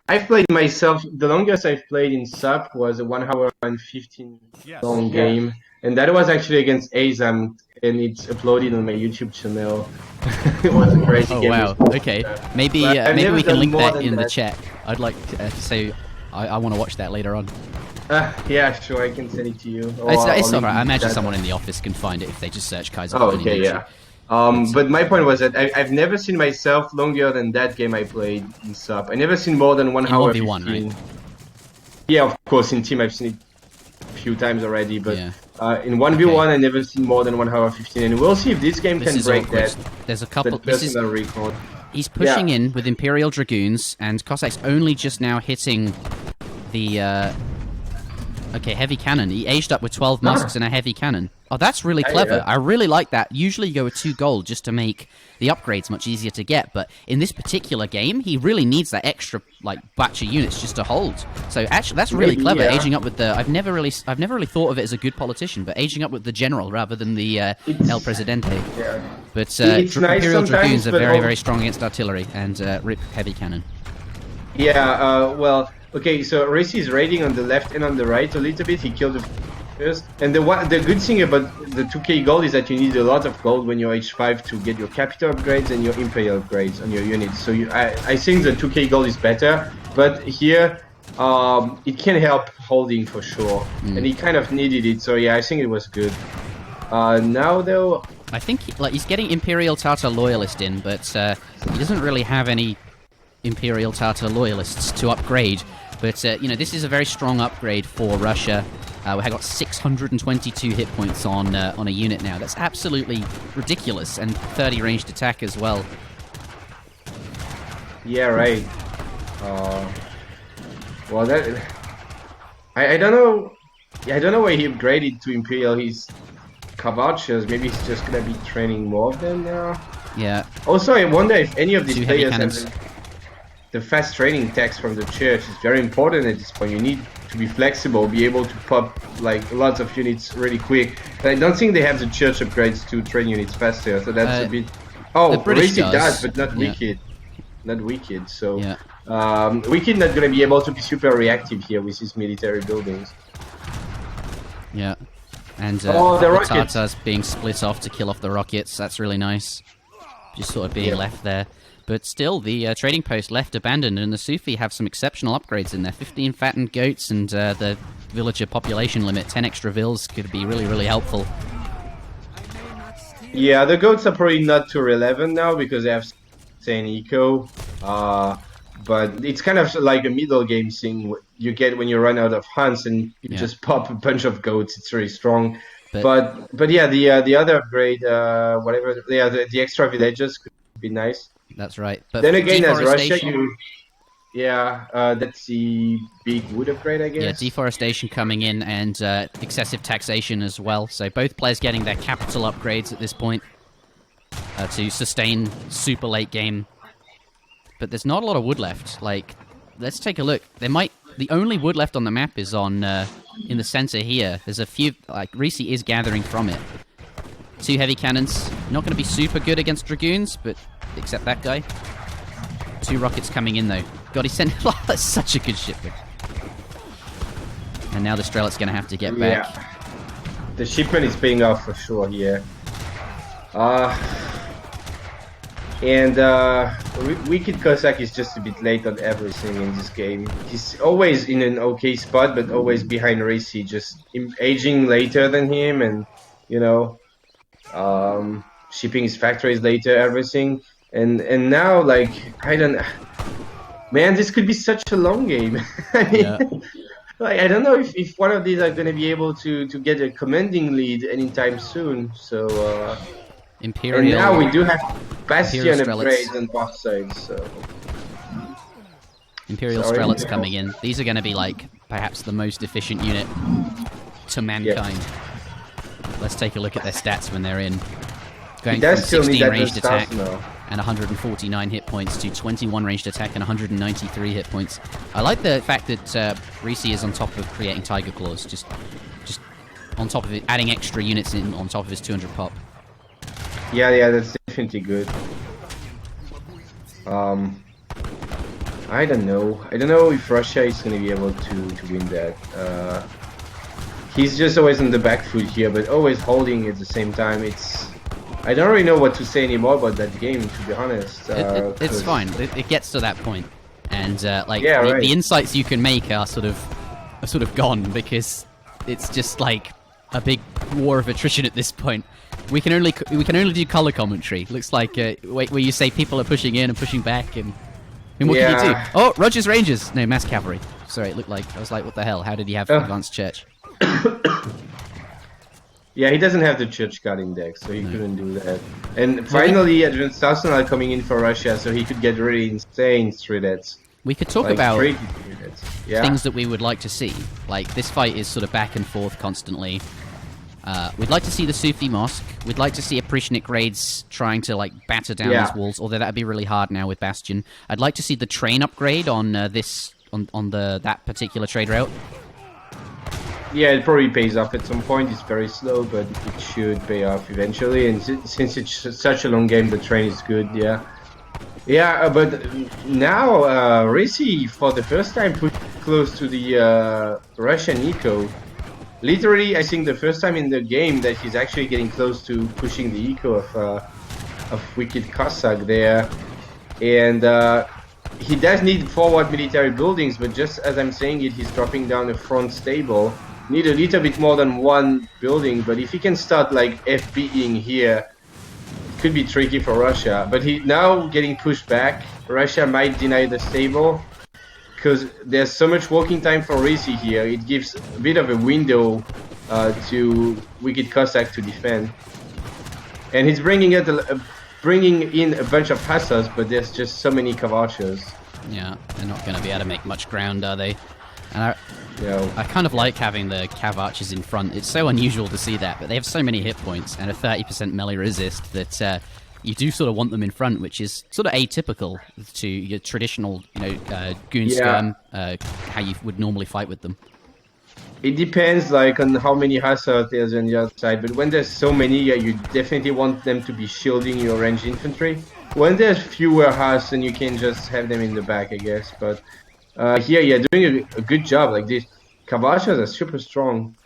I've played myself. The longest I've played in SUP was a 1 hour and 15 long game, and that was actually against Azam, and it's uploaded on my YouTube channel. It was a crazy Oh game. wow. Okay, maybe But I've maybe never we can done link more that than in the that. chat. I'd like so I want to watch that later on. Yeah, sure, I can send it to you. Or It's I'll link alright. I it in imagine chat. someone in the office can find it if they just search Kaiser Oh, Burning okay, YouTube. yeah. But my point was that I've never seen myself longer than that game I played in SUP. I never seen more than one In hour 1v1, 15. right? Yeah, of course, in team I've seen it a few times already, but Yeah. in 1v1 I never seen more than 1 hour 15. And we'll see if this game This can is break awkward. that, There's a couple. that This is personal record. he's pushing Yeah. in with Imperial Dragoons, and Cossacks only just now hitting the. Okay, heavy cannon. He aged up with 12 musks and a heavy cannon. Oh, that's really clever. Yeah. I really like that. Usually you go with 2 gold just to make the upgrades much easier to get, but in this particular game, he really needs that extra like batch of units just to hold. So actually, that's really Maybe, clever. yeah. Aging up with the I've never really thought of it as a good politician, but aging up with the general rather than the El Presidente. Yeah. But It's nice Imperial sometimes, Dragoons are but very al- very strong against artillery and rip heavy cannon. Yeah, well, okay, so Racy is raiding on the left and on the right a little bit. He killed the first. And the good thing about the 2k gold is that you need a lot of gold when you're H5 to get your capital upgrades and your Imperial upgrades on your units. So I think the 2k gold is better, but here it can help holding for sure. And he kind of needed it, so yeah, I think it was good. Now though, I think like he's getting Imperial Tartar loyalist in, but he doesn't really have any Imperial Tartar loyalists to upgrade. But this is a very strong upgrade for Russia. We have got 622 hit points on a unit now. That's absolutely ridiculous, and 30 ranged attack as well. yeah, right. Well, that I don't know. Yeah, I don't know why he upgraded to Imperial. He's Kavachas. Maybe he's just gonna be training more of them now. Yeah, Also, I wonder if any of these 2 heavy players cannons. have the fast training tax from the church. Is very important at this point. You need to be flexible, be able to pop like lots of units really quick. But I don't think they have the church upgrades to train units faster. So that's a bit. Oh, the British Racy does, but not yeah. Wicked. Not Wicked. So Yeah. Wicked not gonna be able to be super reactive here with his military buildings. Yeah. And Oh, the rockets. Tartars being split off to kill off the rockets. That's really nice. Just sort of being left there. But still, the trading post left abandoned, and the Sufi have some exceptional upgrades in there. 15 fattened goats and the villager population limit. 10 extra vills could be really, really helpful. Yeah, the goats are probably not too relevant now because they have insane eco. But it's kind of like a middle game thing you get when you run out of hunts and you just pop a bunch of goats. It's really strong. But yeah, the other upgrade, whatever, yeah, the extra villages could be nice. That's right. But Then again, as Russia, deforestation- that's the big wood upgrade, I guess. Yeah, deforestation coming in and excessive taxation as well. So both players getting their capital upgrades at this point to sustain super late game. But there's not a lot of wood left. Like, let's take a look. The only wood left on the map is on in the center here. There's a few, like, Risi is gathering from it. 2 heavy cannons. Not going to be super good against Dragoons, but except that guy. 2 rockets coming in, though. God, he sent... That's such a good shipment. And now the Strelet's going to have to get back. Yeah. The shipment is paying off for sure here. Wicked Cossack is just a bit late on everything in this game. He's always in an okay spot, but always behind Racy, just aging later than him, and shipping his factories later, everything. And now, like, I don't. Man, this could be such a long game. I mean, like, I don't know if one of these are going to be able to get a commanding lead anytime soon. So. Imperial. And now we do have Bastion Imperial upgrades on both sides, so... Imperial Sorry. Strelets coming in. These are going to be, like, perhaps the most efficient unit to mankind. Let's take a look at their stats when they're in. Going He from does still need 16 that ranged attack now. and 149 hit points to 21 ranged attack and 193 hit points. I like the fact that Reese is on top of creating Tiger Claws, just on top of it, adding extra units in on top of his 200 pop. Yeah, that's definitely good. I don't know. I don't know if Russia is going to be able to win that. He's just always on the back foot here, but always holding at the same time. I don't really know what to say anymore about that game, to be honest. It's fine. It gets to that point, and right. the insights you can make are sort of gone, because it's just like a big war of attrition at this point. We can only do color commentary. Looks like where you say people are pushing in and pushing back, and what can you do? Oh, Rogers Rangers. No, mass cavalry. Sorry, it looked like I was like, what the hell? How did he have advanced church? Yeah, he doesn't have the church card index, so he couldn't do that. And finally, advanced arsenal coming in for Russia, so he could get really insane 3-debts. We could talk about yeah. things that we would like to see. Like, this fight is sort of back and forth constantly. We'd like to see the Sufi Mosque. We'd like to see Appreciate raids trying to like batter down these walls, although that'd be really hard now with Bastion. I'd like to see the train upgrade on that particular trade route. Yeah, it probably pays off at some point. It's very slow, but it should pay off eventually. And since it's such a long game, the train is good. Yeah. Yeah, but now Risi for the first time put close to the Russian eco. Literally, I think the first time in the game that he's actually getting close to pushing the eco of Wicked Cossack there. And he does need forward military buildings, but just as I'm saying it, he's dropping down a front stable. Need a little bit more than one building, but if he can start like FBing here, it could be tricky for Russia. But he now getting pushed back. Russia might deny the stable, because there's so much walking time for Risi here. It gives a bit of a window to Wicked Cossack to defend. And he's bringing in a bunch of Hussars, but there's just so many Kavachas. Yeah, they're not going to be able to make much ground, are they? And I kind of like having the Cav Archers in front. It's so unusual to see that, but they have so many hit points and a 30% melee resist that you do sort of want them in front, which is sort of atypical to your traditional, goon skirm, how you would normally fight with them. It depends, like, on how many Hussars there's on the other side, but when there's so many, yeah, you definitely want them to be shielding your ranged infantry. When there's fewer Hussars, then you can just have them in the back, I guess, but here, yeah, doing a good job. Like, these Kavachas are super strong.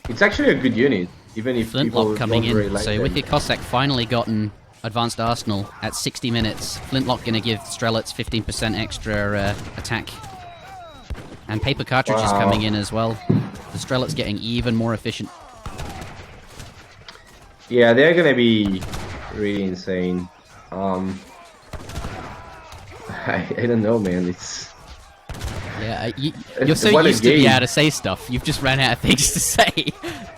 It's actually a good unit, even if Flintlock people coming don't in, really like so them. Wicked Cossack finally gotten advanced arsenal at 60 minutes. Flintlock going to give Strelets 15% extra attack. And paper cartridges coming in as well. The Strelets getting even more efficient. Yeah, they're gonna be really insane. I don't know, man. It's you're so used to be able to say stuff. You've just ran out of things to say.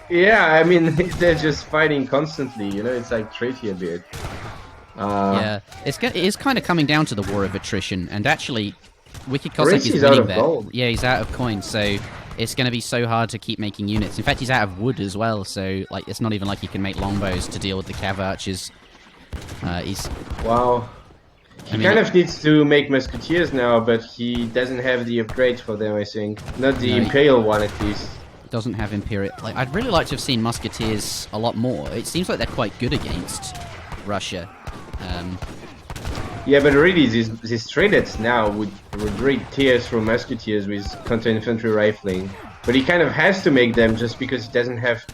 Yeah, I mean, they're just fighting constantly. It's like tricky a bit. Yeah, it is kind of coming down to the war of attrition, and actually, Wicked Cossack is out winning of there. gold. Yeah, he's out of coins, so it's going to be so hard to keep making units. In fact, he's out of wood as well, so like it's not even like he can make longbows to deal with the Cav Archers. Wow. He kind of needs to make musketeers now, but he doesn't have the upgrades for them, I think. Not the Imperial one, at least. Doesn't have Imperial. Like, I'd really like to have seen musketeers a lot more. It seems like they're quite good against Russia. Yeah, but really, these traders now would really tear through musketeers with counter-infantry rifling. But he kind of has to make them just because he doesn't have...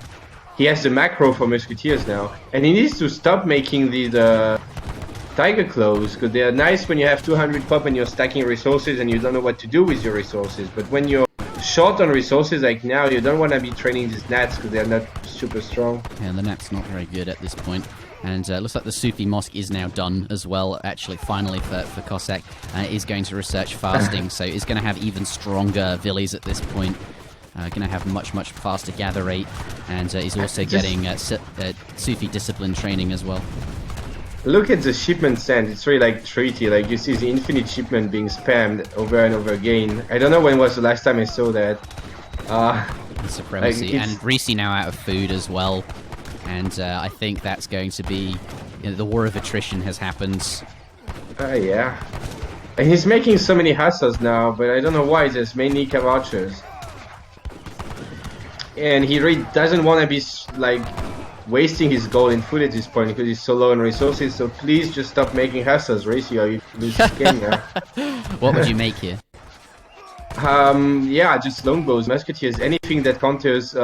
He has the macro for musketeers now. And he needs to stop making these Tiger Claws, because they are nice when you have 200 pop and you're stacking resources and you don't know what to do with your resources. But when you're short on resources like now, you don't want to be training these Nats because they're not super strong. Yeah, the Nat's not very good at this point. And looks like the Sufi Mosque is now done as well, actually, finally, for Cossack. Is going to research fasting, so is going to have even stronger villies at this point. Going to have much faster gather rate, and he's also getting Sufi discipline training as well. Look at the shipment send. It's really like treaty. Like, you see the infinite shipment being spammed over and over again. I don't know when was the last time I saw that. the supremacy, and Reese now out of food as well. And I think that's going to be... the war of attrition has happened. Yeah. And he's making so many hussars now, but I don't know why. There's mainly cav archers. And he really doesn't want to be, like, wasting his gold in food at this point because he's so low on resources. So please just stop making hussars, Racy, or you lose this game now. What would you make here? Yeah, just longbows, musketeers, anything that counters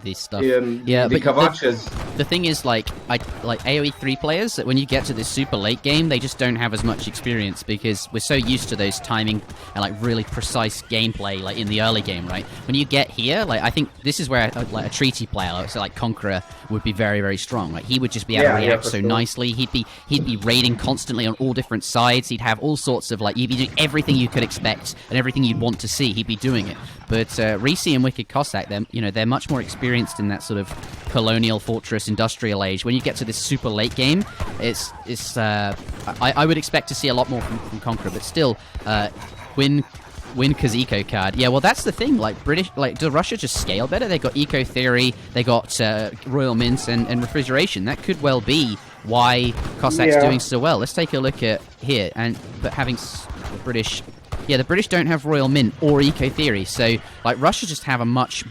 These stuff. Yeah, the cav archers. The thing is, like AoE 3 players, when you get to this super late game, they just don't have as much experience because we're so used to those timing and like really precise gameplay, like in the early game, right? When you get here, like I think this is where like a treaty player, so like Conqueror, would be very, very strong. Like he would just be able to react so nicely. He'd be raiding constantly on all different sides. He'd have all sorts of like, he'd be doing everything you could expect and everything you'd want to see. He'd be doing it. But Reese and Wicked Cossack, they're much more experienced in that sort of colonial fortress industrial age. When you get to this super late game, I would expect to see a lot more from Conqueror, but still, win Eco card. Yeah, well, that's the thing. Like do Russia just scale better? They got Eco Theory, they got Royal Mint and Refrigeration. That could well be why Cossack's doing so well. Let's take a look at here, but having the British. Yeah, the British don't have Royal Mint or Eco Theory, so like Russia just have a much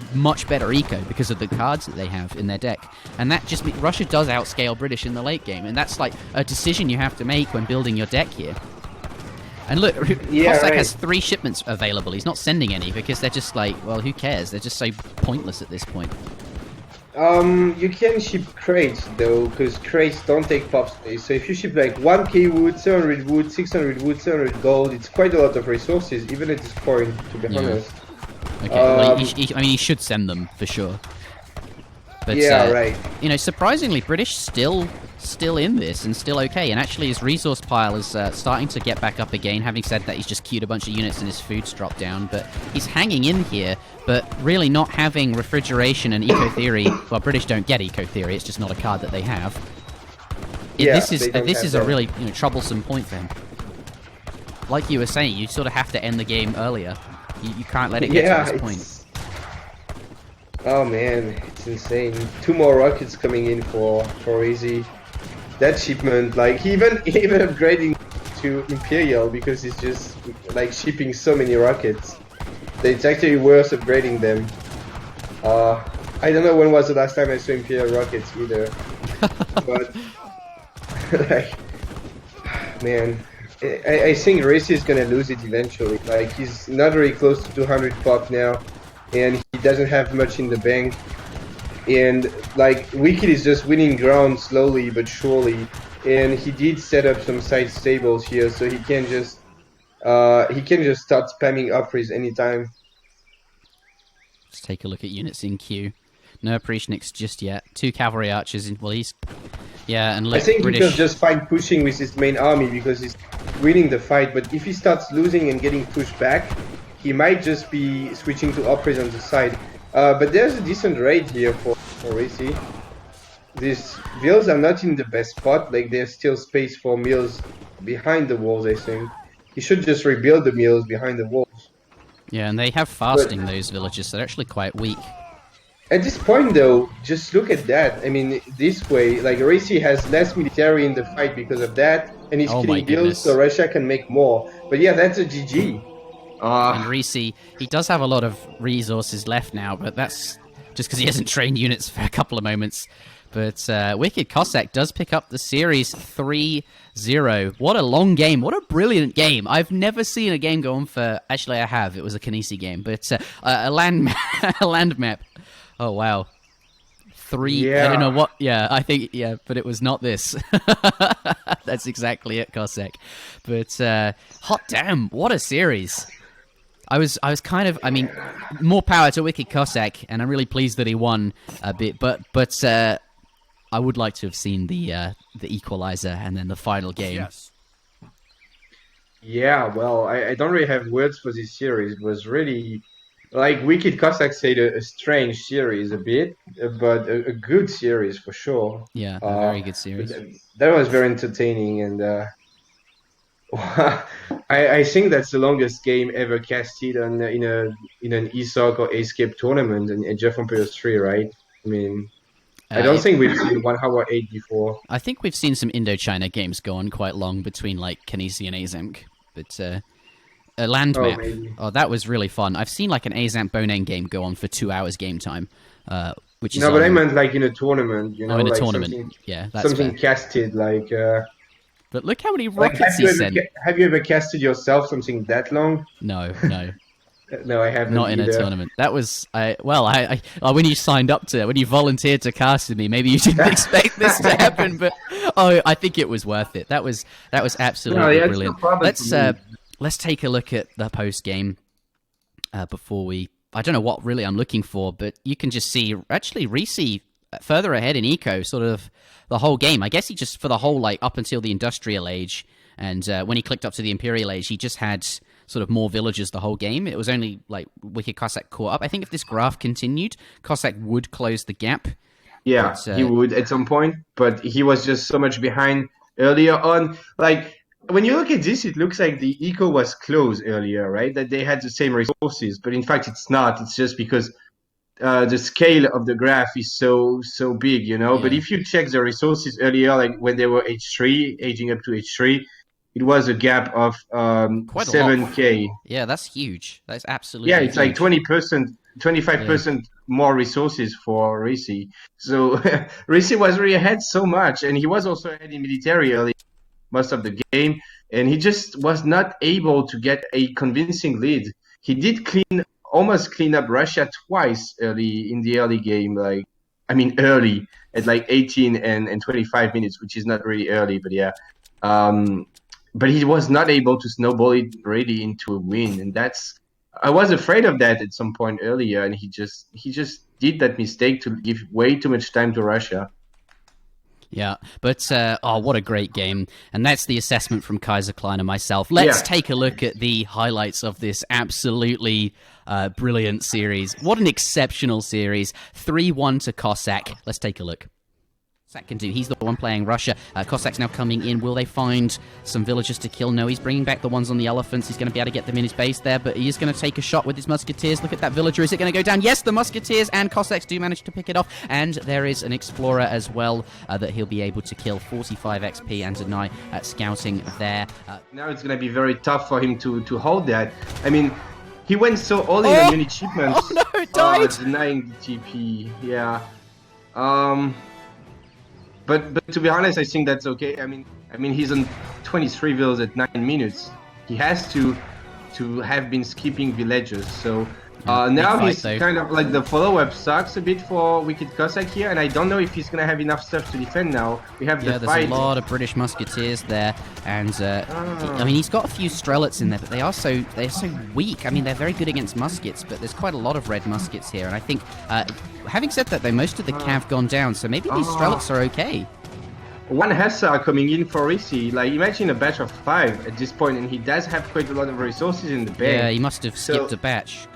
better eco because of the cards that they have in their deck, and that just Russia does outscale British in the late game, and that's like a decision you have to make when building your deck here. And look, Cossack has 3 shipments available. He's not sending any because they're just like, well, who cares? They're just so pointless at this point. You can ship crates though, because crates don't take pop space. So if you ship like 1k wood, 700 wood, 600 wood, 700 gold, it's quite a lot of resources, even at this point, to be honest. Okay, well, he should send them for sure. But right. Surprisingly, British still in this and still okay. And actually, his resource pile is starting to get back up again. Having said that, he's just queued a bunch of units and his food's dropped down. But he's hanging in here. But really, not having refrigeration and eco theory. Well, British don't get eco theory. It's just not a card that they have. This is a really troublesome point for him. Like you were saying, you sort of have to end the game earlier. You can't let it get to this point. Oh man, it's insane. 2 more rockets coming in for Easy. That shipment, like even upgrading to Imperial because it's just like shipping so many rockets. It's actually worth upgrading them. I don't know when was the last time I saw Imperial rockets either. But like, man, I think Racy is gonna lose it eventually. Like he's not very close to 200 pop now, and he doesn't have much in the bank. And like Wicked is just winning ground slowly but surely, and he did set up some side stables here, so he can just start spamming upres anytime. Let's take a look at units in queue. No Appreciationix just yet. 2 cavalry archers in. Well, he's and I think British... he can just find pushing with his main army because he's winning the fight. But if he starts losing and getting pushed back, he might just be switching to upres on the side. But there's a decent raid here for Racy. These mills are not in the best spot. Like there's still space for mills behind the walls. I think he should just rebuild the mills behind the walls. Yeah, and they have fasting those villages, so they're actually quite weak. At this point, though, just look at that. I mean, this way, like Racy has less military in the fight because of that, and he's killing bills, so Russia can make more. But yeah, that's a GG. And Reese, he does have a lot of resources left now, but that's just because he hasn't trained units for a couple of moments. But Wicked Cossack does pick up the series 3-0. What a long game. What a brilliant game. I've never seen a game go on for... Actually, I have. It was a Kinesi game. But a land map. Oh, wow. 3... Yeah. I don't know what... Yeah, I think... Yeah, but it was not this. That's exactly it, Cossack. But hot damn. What a series. I was kind of... I mean, more power to Wicked Cossack, and I'm really pleased that he won a bit. But I would like to have seen the equalizer and then the final game. Yes. Yeah, well, I don't really have words for this series. It was really, like Wicked Cossack said, a strange series a bit, but a good series for sure. Yeah, a very good series. That was very entertaining, and I think that's the longest game ever casted on in an ESOC or Escape tournament in Jeff Imperial 3, right? I mean, I don't It, think we've seen 1 hour 8 before. I think we've seen some Indochina games go on quite long between like Kinesi and Azamp, but a land Oh, map. maybe. Oh, that was really fun. I've seen like an Azamp Bonen game go on for 2 hours game time, which is No, but I on. meant like in a tournament, Oh, in a like tournament. Yeah, that's something fair. casted But look how many like rockets he sent. have you ever casted yourself something that long? No, no. No, I haven't Not in a either. tournament. That was when you signed up to when you volunteered to cast with me, maybe you didn't expect this to happen, but I think it was worth it. That was No, absolutely yeah, it's no brilliant. problem for me. Let's take a look at the post game before we. I don't know what really I'm looking for, but you can just see actually Reese further ahead in eco, sort of the whole game. I guess he just for the whole like up until the industrial age, and when he clicked up to the imperial age, he just had sort of more villagers the whole game. It was only like Wicked Cossack caught up. I think if this graph continued, Cossack would close the gap. Yeah, But, he would at some point, but he was just so much behind earlier on. Like when you look at this, it looks like the eco was close earlier, right? That they had the same resources, but in fact, it's not. It's just because the scale of the graph is so big, But Yeah. if you check the resources earlier, like when they were H3, aging up to H3, it was a gap of Quite a lot. 7K. Yeah, that's huge. That's absolutely Yeah, it's like huge. 20%, 25% more resources for Risi. So Risi was really ahead so much, and he was also ahead in military early most of the game, and he just was not able to get a convincing lead. He did almost clean up Russia twice early in the early game, early at like 18 and 25 minutes, which is not really early, but yeah. But he was not able to snowball it really into a win, and I was afraid of that at some point earlier, and he just did that mistake to give way too much time to Russia. Yeah, but what a great game. And that's the assessment from Kaiser Klein and myself. Let's take a look at the highlights of this absolutely brilliant series. What an exceptional series. 3-1 to Cossack. Let's take a look. Cossack can do. He's the one playing Russia. Cossack's now coming in. Will they find some villagers to kill? No, he's bringing back the ones on the elephants. He's going to be able to get them in his base there, but he is going to take a shot with his musketeers. Look at that villager. Is it going to go down? Yes, the musketeers and Cossacks do manage to pick it off, and there is an explorer as well that he'll be able to kill. 45 XP and deny scouting there. Now it's going to be very tough for him to hold that. I mean, he went so all in on unit shipments. Oh no, it died! Denying the TP, yeah. But to be honest, I think that's okay. I mean, he's on 23 villas at 9 minutes. He has to have been skipping villages. So now he's kind of like the follow-up sucks a bit for Wicked Cossack here, and I don't know if he's gonna have enough stuff to defend now. We have the fight. There's a lot of British musketeers there, and I mean he's got a few strelets in there, but they're so weak. I mean they're very good against muskets, but there's quite a lot of red muskets here, and I think. Having said that, though, most of the cav gone down, so maybe these strelets are okay. One Hussar coming in for Risi. Like, imagine a batch of 5 at this point, and he does have quite a lot of resources in the bank. Yeah, he must have skipped a batch.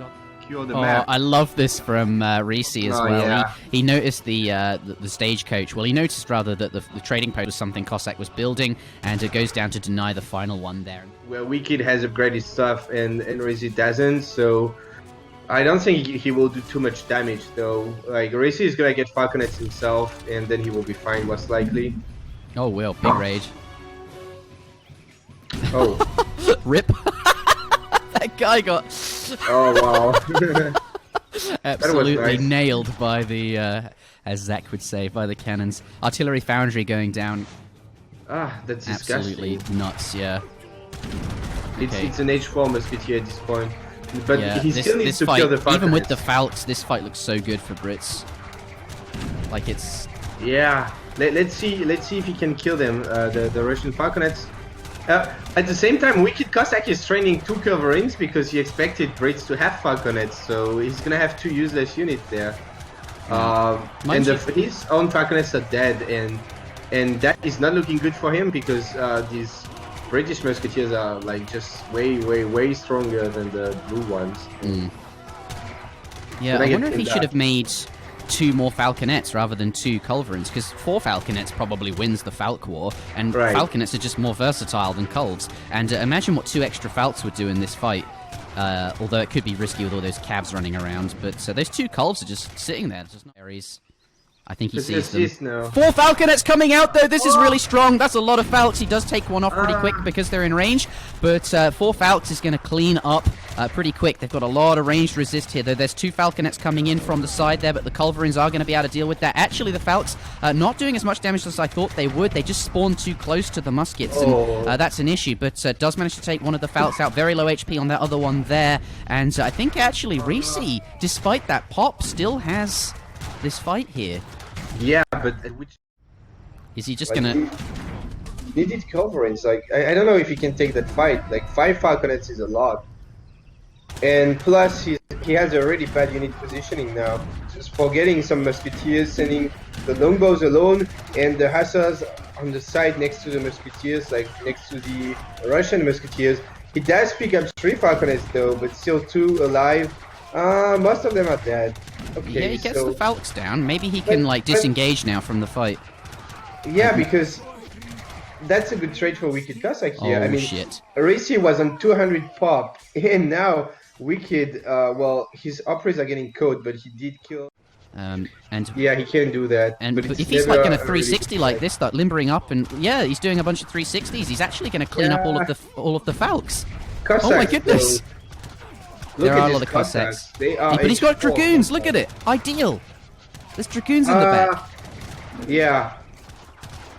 Cure the map. I love this from Risi as well. Yeah. He noticed the stagecoach. Well, he noticed rather that the trading post was something Cossack was building, and it goes down to deny the final one there. Where Wicked has upgraded stuff and Risi doesn't, so I don't think he will do too much damage, though. Like, Risi is gonna get falconets himself, and then he will be fine, most likely. Oh, well, big rage. Oh. Rip. That guy got... Oh, wow. Absolutely nice. nailed by the, as Zach would say, by the cannons. Artillery foundry going down. That's Absolutely disgusting. nuts, yeah. It's an H4 musketeer at this point. But yeah, he still needs to kill the falconets. Even with the Falcons, this fight looks so good for Brits. Like, it's... Yeah. Let's see if he can kill them, the Russian falconets. At the same time, Wicked Cossack is training 2 Culverines because he expected Brits to have falconets, so he's gonna have 2 useless units there. And his own falconets are dead, and that is not looking good for him because these British musketeers are like just way stronger than the blue ones. Yeah, I wonder if he should have made 2 more falconets rather than 2 culverins, because 4 falconets probably wins the falc war, and falconets are just more versatile than culves. And imagine what 2 extra falcs would do in this fight. Although it could be risky with all those cavs running around, but those 2 culves are just sitting there. Just not berries. I think he sees them. 4 falconets coming out, though. This is really strong. That's a lot of falcs. He does take one off pretty quick because they're in range, but 4 falcs is going to clean up pretty quick. They've got a lot of ranged resist here, though. There's 2 falconets coming in from the side there, but the culverins are going to be able to deal with that. Actually, the falcs not doing as much damage as I thought they would. They just spawned too close to the muskets, and that's an issue, but does manage to take one of the falcs out. Very low HP on that other one there, and I think actually Reese, despite that pop, still has this fight here. Yeah, but is he just gonna? He did culverins. Like I don't know if he can take that fight. Like 5 falconets is a lot, and plus he has a really bad unit positioning now. Just forgetting some musketeers, sending the longbows alone, and the hussars on the side next to the musketeers, like next to the Russian musketeers. He does pick up 3 falconets though, but still 2 alive. Most of them are dead. Okay, yeah, he gets the falcs down. Maybe he can like disengage now from the fight. Yeah, because that's a good trade for Wicked Cossack here. Oh, I mean, shit. Arisi was on 200 pop, and now Wicked, well, his operas are getting caught, but he did kill. And yeah, he can do that. And but if he's like going to 360 like this, start limbering up, and yeah, he's doing a bunch of 360s. He's actually going to clean up all of the falcs. Cossacks, oh my goodness! There are a lot of Cossacks. Cossacks. But he's got dragoons. Look at it. Ideal. There's dragoons in the back. Yeah.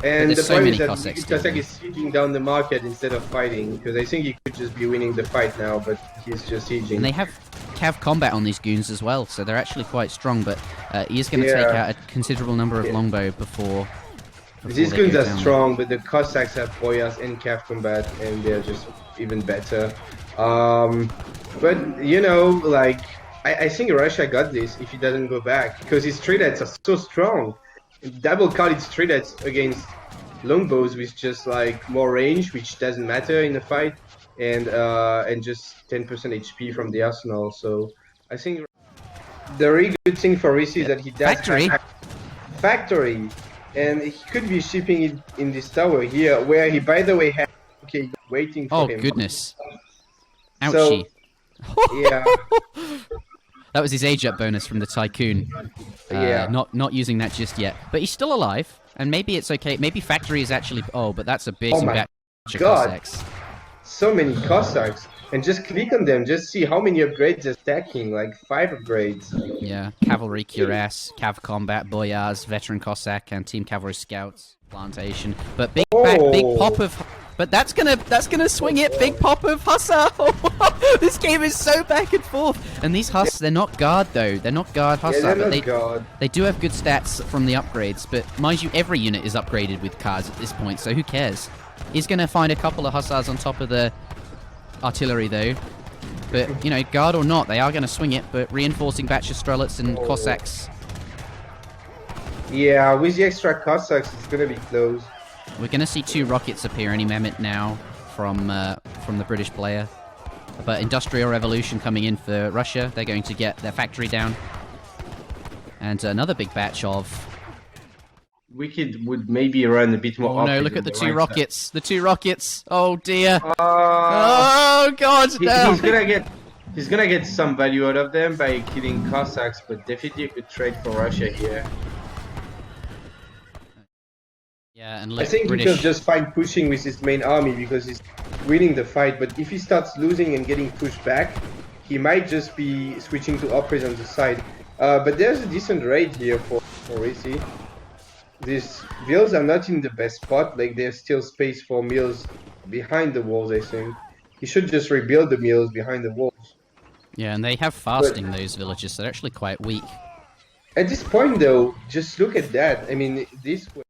And the so point many is that Cossacks Cossack is sieging down the market instead of fighting, because I think he could just be winning the fight now, but he's just sieging. And they have cav combat on these goons as well, so they're actually quite strong, but he is going to take out a considerable number of longbow before these goons are strong, but the Cossacks have boyas and cav combat, and they're just even better. But, you know, like, I think Russia got this if he doesn't go back, because his treadettes are so strong. Double-carded treadettes against longbows with just, like, more range, which doesn't matter in a fight, and just 10% HP from the arsenal. So, I think the really good thing for Risi is that he does have factory, and he could be shipping it in this tower here, where he, by the way, has waiting for him. Oh, goodness. Ouchie. So, yeah. That was his age-up bonus from the Tycoon. Yeah. Not using that just yet. But he's still alive, and maybe it's okay. Maybe Factory is actually... Oh, but that's a big batch of Cossacks. So many Cossacks. And just click on them, just see how many upgrades they're stacking, like 5 upgrades. Yeah, Cavalry, Cuirass, Cav Combat, Boyars, Veteran Cossack, and Team Cavalry Scouts, Plantation. But big pop of... But that's gonna swing it. Big pop of Hussar. This game is so back and forth. And these Huss, they're not guard though. They're not guard Hussar, but they do have good stats from the upgrades. But mind you, every unit is upgraded with cards at this point, so who cares? He's gonna find a couple of Hussars on top of the artillery though. But you know, guard or not, they are gonna swing it. But reinforcing batch of Strelets and Cossacks. Yeah, with the extra Cossacks, it's gonna be close. We're going to see 2 rockets appear any moment now from the British player. But Industrial Revolution coming in for Russia. They're going to get their factory down. And another big batch of... Wicked would maybe run a bit more. Oh no, look at the 2 rockets. The 2 rockets. Oh dear. Oh god. He's gonna get some value out of them by killing Cossacks, but definitely a good trade for Russia here. Yeah, and I think he can just find pushing with his main army because he's winning the fight, but if he starts losing and getting pushed back, he might just be switching to operas on the side. But there's a decent raid here for Risi. These vills are not in the best spot, like there's still space for mills behind the walls, I think. He should just rebuild the mills behind the walls. Yeah, and they have fasting, those villages, so they're actually quite weak. At this point though, just look at that. I mean, this way...